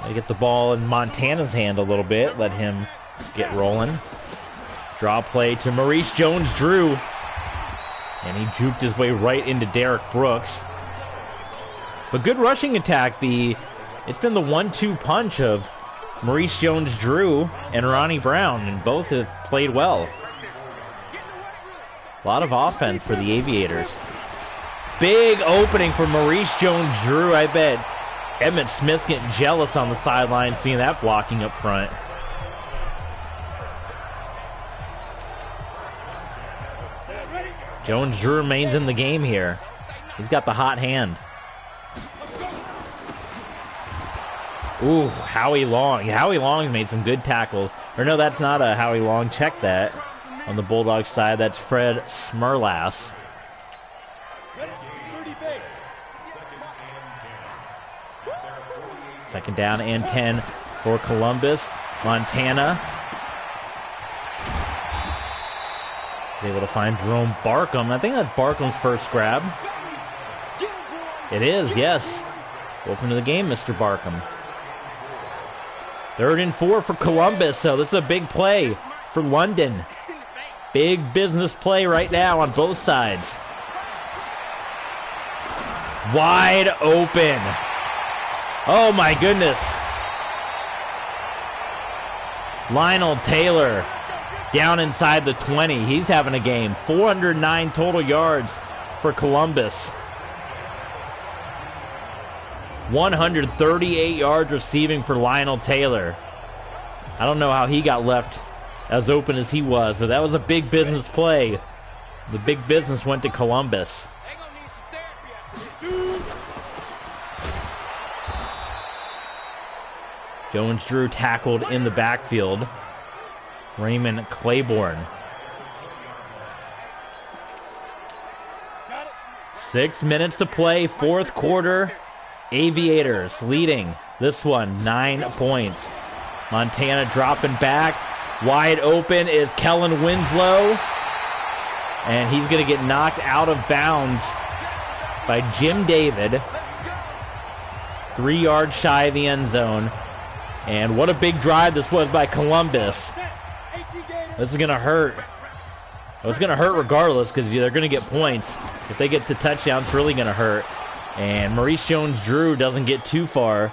Speaker 1: They get the ball in Montana's hand a little bit. Let him get rolling. Draw play to Maurice Jones-Drew. And he juked his way right into Derek Brooks. But good rushing attack. It's been the 1-2 punch of Maurice Jones-Drew and Ronnie Brown, and both have played well. A lot of offense for the Aviators. Big opening for Maurice Jones-Drew. I bet Emmitt Smith's getting jealous on the sideline seeing that blocking up front. Jones-Drew remains in the game here. He's got the hot hand. Ooh, Howie Long. Howie Long made some good tackles. Or no, that's not a Howie Long. Check that. On the Bulldogs side, that's Fred Smerlas. Second down and 10 for Columbus. Montana able to find Jerome Barkham. I think that's Barkham's first grab. It is, yes. Welcome to the game, Mr. Barkham. 3rd and 4 for Columbus, so this is a big play for London. Big business play right now on both sides. Wide open. Oh my goodness. Lionel Taylor down inside the 20. He's having a game. 409 total yards for Columbus. 138 yards receiving for Lionel Taylor. I don't know how he got left as open as he was, but that was a big business play. The big business went to Columbus. Jones-Drew tackled in the backfield. Raymond Claiborne. 6 minutes to play, fourth quarter. Aviators leading this one 9 points. Montana dropping back. Wide open is Kellen Winslow. And he's going to get knocked out of bounds by Jim David. 3 yards shy of the end zone. And what a big drive this was by Columbus. This is going to hurt. It's going to hurt regardless because they're going to get points. If they get to touchdowns, it's really going to hurt. And Maurice Jones-Drew doesn't get too far.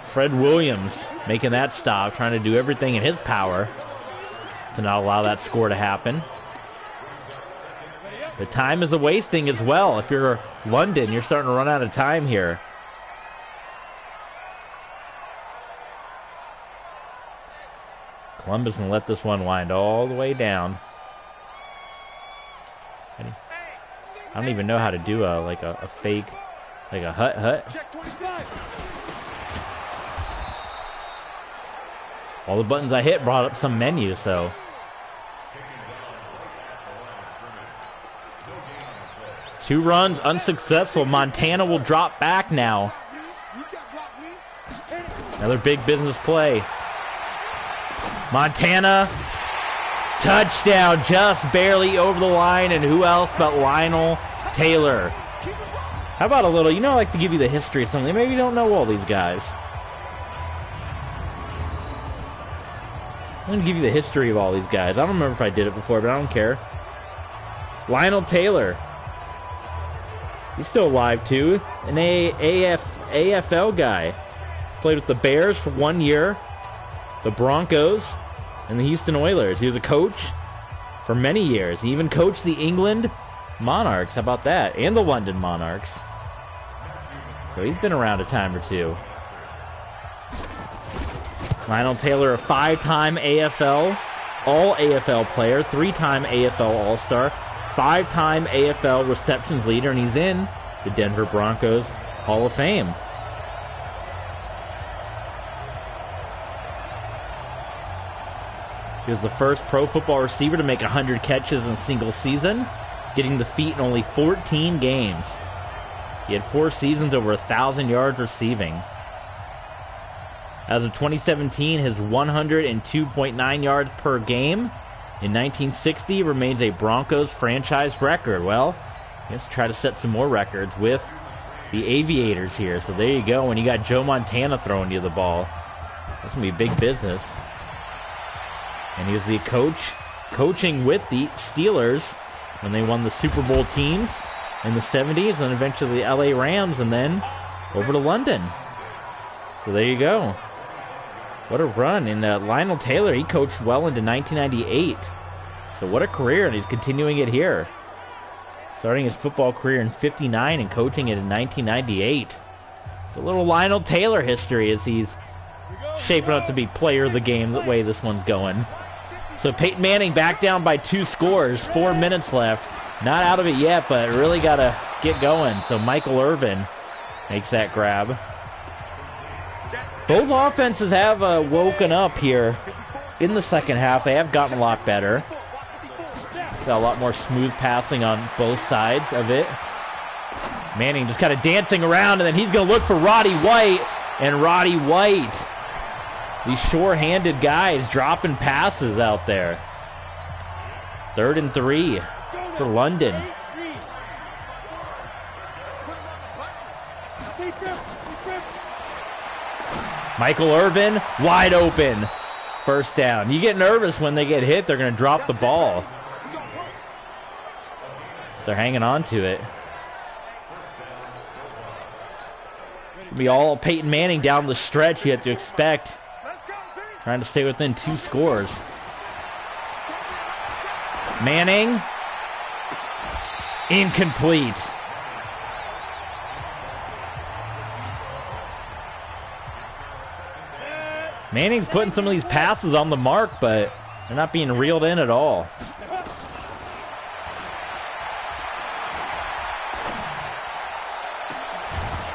Speaker 1: Fred Williams making that stop, trying to do everything in his power to not allow that score to happen. The time is a wasting as well. If you're London, you're starting to run out of time here. Columbus can let this one wind all the way down. I don't even know how to do a fake, like a hut. All the buttons I hit brought up some menu, so. Two runs, unsuccessful. Montana will drop back now. Another big business play. Montana, touchdown, just barely over the line, and who else but Lionel Taylor. How about a little, I like to give you the history of something. Maybe you don't know all these guys. I'm going to give you the history of all these guys. I don't remember if I did it before, but I don't care. Lionel Taylor. He's still alive, too. An AFL guy. Played with the Bears for 1 year, the Broncos, and the Houston Oilers. He was a coach for many years. He even coached the England Monarchs. How about that? And the London Monarchs. So he's been around a time or two. Lionel Taylor, a 5-time AFL, All-AFL player, 3-time AFL All-Star, 5-time AFL receptions leader, and he's in the Denver Broncos Hall of Fame. He was the first pro football receiver to make 100 catches in a single season, getting the feat in only 14 games. He had 4 seasons over 1,000 yards receiving. As of 2017, his 102.9 yards per game in 1960 remains a Broncos franchise record. Well, he has to try to set some more records with the Aviators here. So there you go. When you got Joe Montana throwing you the ball, that's going to be big business. And he was the coach, coaching with the Steelers when they won the Super Bowl teams in the 70s, and eventually the LA Rams, and then over to London. So there you go. What a run. And Lionel Taylor, he coached well into 1998. So what a career, and he's continuing it here. Starting his football career in 59 and coaching it in 1998. It's a little Lionel Taylor history as he's shaping up to be player of the game the way this one's going. So Peyton Manning back down by 2 scores, 4 minutes left. Not out of it yet, but really got to get going. So Michael Irvin makes that grab. Both offenses have woken up here in the second half. They have gotten a lot better. Got a lot more smooth passing on both sides of it. Manning just kind of dancing around, and then he's going to look for Roddy White. And Roddy White, these sure-handed guys dropping passes out there. 3rd and 3 for London. Michael Irvin, wide open. First down. You get nervous when they get hit. They're going to drop the ball. They're hanging on to it. It'll be all Peyton Manning down the stretch, you have to expect. Trying to stay within 2 scores. Manning. Incomplete. Manning's putting some of these passes on the mark, but they're not being reeled in at all.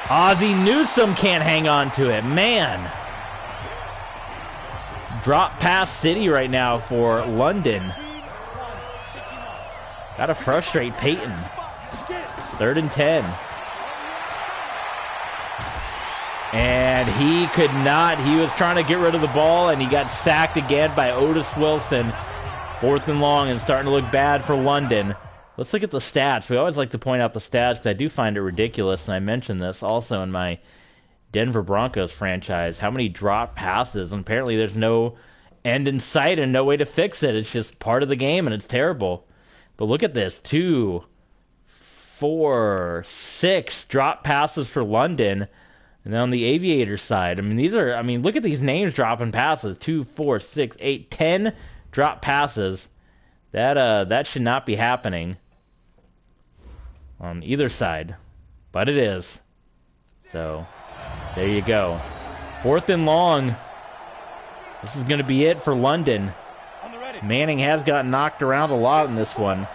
Speaker 1: Ozzie Newsome can't hang on to it. Man. Drop pass city right now for London. Gotta frustrate Peyton. 3rd and 10. And he could not. He was trying to get rid of the ball, and he got sacked again by Otis Wilson. 4th and long, and starting to look bad for London. Let's look at the stats. We always like to point out the stats because I do find it ridiculous, and I mentioned this also in my Denver Broncos franchise. How many drop passes? And apparently there's no end in sight and no way to fix it. It's just part of the game, and it's terrible. But look at this. 2, 4, 6 drop passes for London. And then on the Aviators side, look at these names dropping passes. 2, 4, 6, 8, 10 drop passes. That should not be happening on either side. But it is. So, there you go. 4th and long. This is going to be it for London. Manning has gotten knocked around a lot in this one.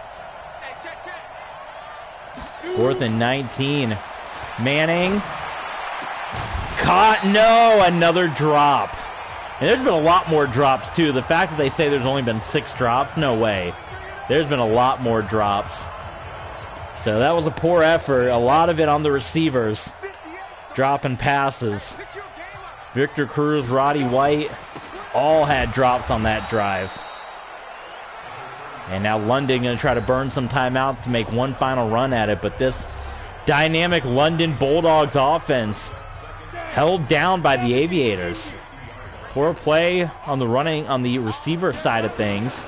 Speaker 1: 4th and 19. Manning. Caught. No, another drop. And there's been a lot more drops, too. The fact that they say there's only been 6 drops, no way. There's been a lot more drops. So that was a poor effort. A lot of it on the receivers. Dropping passes. Victor Cruz, Roddy White, all had drops on that drive. And now London going to try to burn some timeouts to make one final run at it. But this dynamic London Bulldogs offense held down by the Aviators. Poor play on the receiver side of things.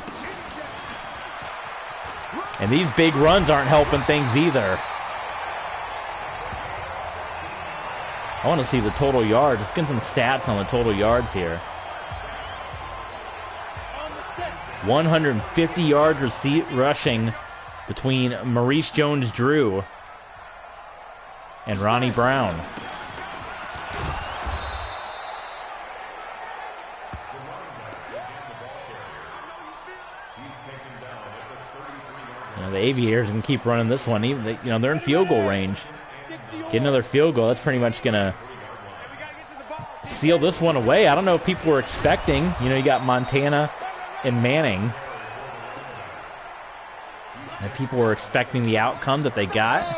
Speaker 1: And these big runs aren't helping things either. I want to see the total yards. Let's get some stats on the total yards here. 150 yards rushing between Maurice Jones-Drew and Ronnie Brown. The Aviators can keep running this one. Even they're in field goal range. Get another field goal. That's pretty much gonna seal this one away. I don't know if people were expecting. You got Montana and Manning. And people were expecting the outcome that they got.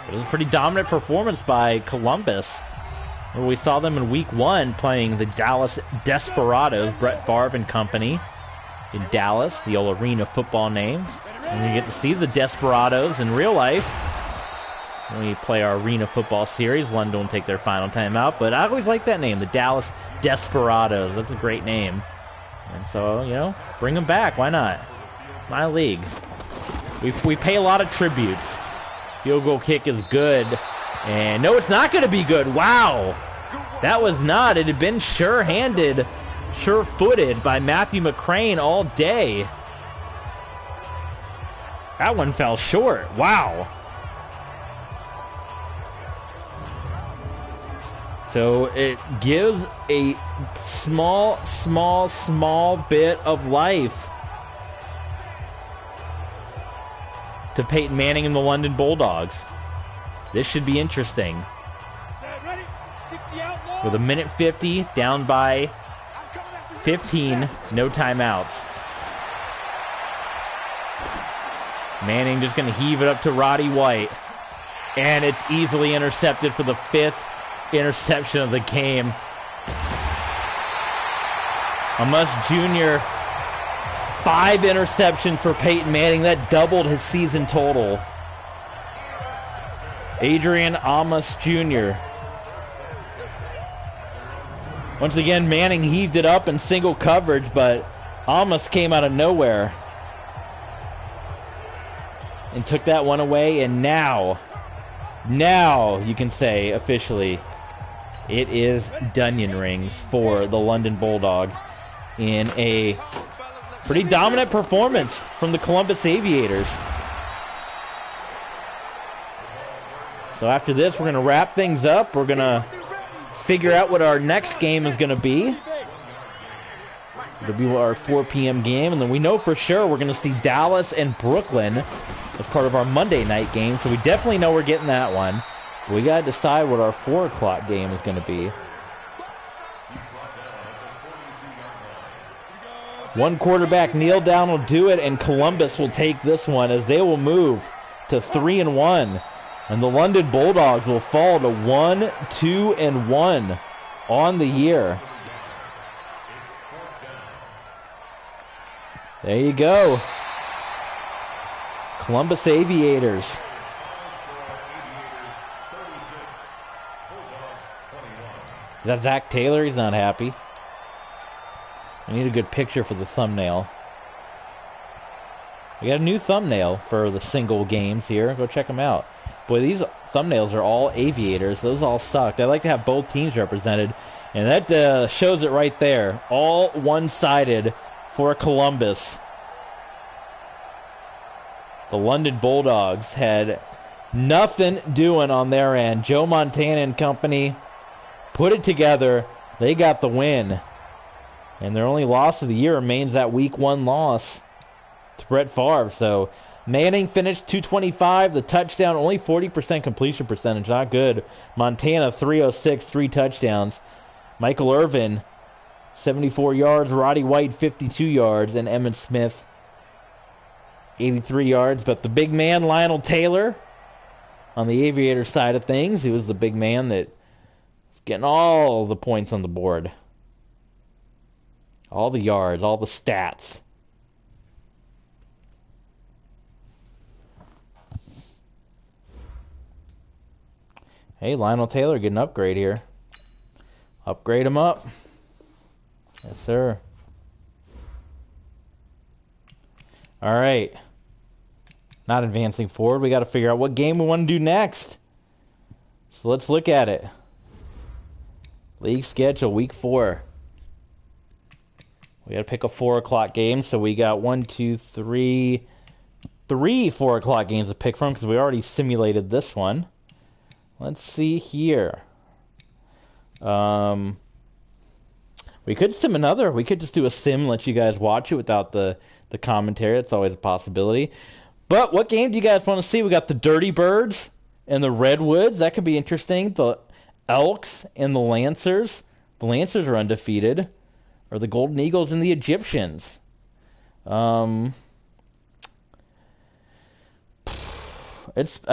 Speaker 1: It was a pretty dominant performance by Columbus, where we saw them in Week 1 playing the Dallas Desperados, Brett Favre and company. In Dallas, the old arena football name. And we get to see the Desperados in real life when we play our arena football series. London will take their final timeout, but I always like that name, the Dallas Desperados. That's a great name. And so, bring them back. Why not? My league. We pay a lot of tributes. Field goal kick is good. And no, it's not going to be good. Wow. That was not. It had been sure-handed, sure-footed by Matthew McCrane all day. That one fell short. Wow. So it gives a small bit of life to Peyton Manning and the London Bulldogs. This should be interesting. With 1:50, down by 15, no timeouts. Manning just going to heave it up to Roddy White. And it's easily intercepted for the 5th interception of the game. Amos Jr., 5 interceptions for Peyton Manning. That doubled his season total. Adrian Amos Jr. Once again, Manning heaved it up in single coverage, but Amos came out of nowhere and took that one away. And now you can say officially it is Dunyan rings for the London Bulldogs in a pretty dominant performance from the Columbus Aviators. So after this, we're going to wrap things up. We're going to figure out what our next game is going to be. It'll be our 4 p.m. game, and then we know for sure we're going to see Dallas and Brooklyn as part of our Monday night game, so we definitely know we're getting that one. But we got to decide what our 4 o'clock game is going to be. One quarterback kneel down will do it, and Columbus will take this one as they will move to 3-1. And the London Bulldogs will fall to 1-2-1 on the year. There you go. Columbus Aviators. Is that Zach Taylor? He's not happy. I need a good picture for the thumbnail. We got a new thumbnail for the single games here. Go check them out. Boy, these thumbnails are all Aviators. Those all sucked. I like to have both teams represented. And that shows it right there. All one-sided for Columbus. The London Bulldogs had nothing doing on their end. Joe Montana and company put it together. They got the win. And their only loss of the year remains that week 1 loss to Brett Favre. So Manning finished 225, the touchdown, only 40% completion percentage, not good. Montana 306, 3 touchdowns. Michael Irvin 74 yards, Roddy White 52 yards, and Emmitt Smith 83 yards. But the big man, Lionel Taylor, on the Aviator side of things, he was the big man that was getting all the points on the board. All the yards, all the stats. Hey, Lionel Taylor, get an upgrade here. Upgrade him up. Yes, sir. All right. Not advancing forward. We got to figure out what game we want to do next. So let's look at it. League schedule, week 4. We got to pick a 4 o'clock game. So we got 3 4 o'clock games to pick from because we already simulated this one. Let's see here. We could sim another. We could just do a sim, let you guys watch it without the commentary. That's always a possibility. But what game do you guys want to see? We got the Dirty Birds and the Redwoods. That could be interesting. The Elks and the Lancers. The Lancers are undefeated. Or the Golden Eagles and the Egyptians. I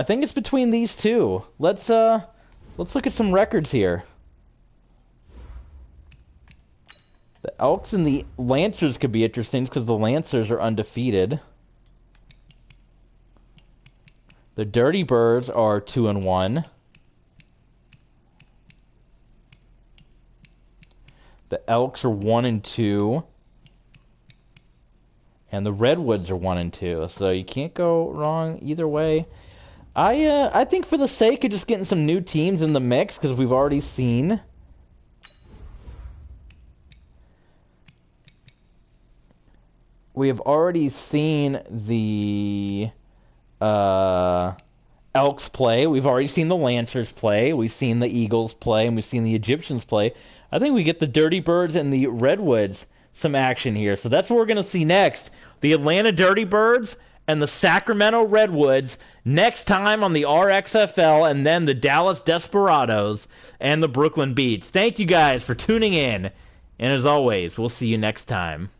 Speaker 1: think it's between these two. Let's look at some records here. The Elks and the Lancers could be interesting because the Lancers are undefeated. The Dirty Birds are 2-1. The Elks are 1-2. And the Redwoods are 1-2. So you can't go wrong either way. I think for the sake of just getting some new teams in the mix, because we've already seen the Elks play. We've already seen the Lancers play. We've seen the Eagles play, and we've seen the Egyptians play. I think we get the Dirty Birds and the Redwoods some action here. So that's what we're going to see next. The Atlanta Dirty Birds and the Sacramento Redwoods next time on the RXFL, and then the Dallas Desperados and the Brooklyn Beats. Thank you guys for tuning in. And as always, we'll see you next time.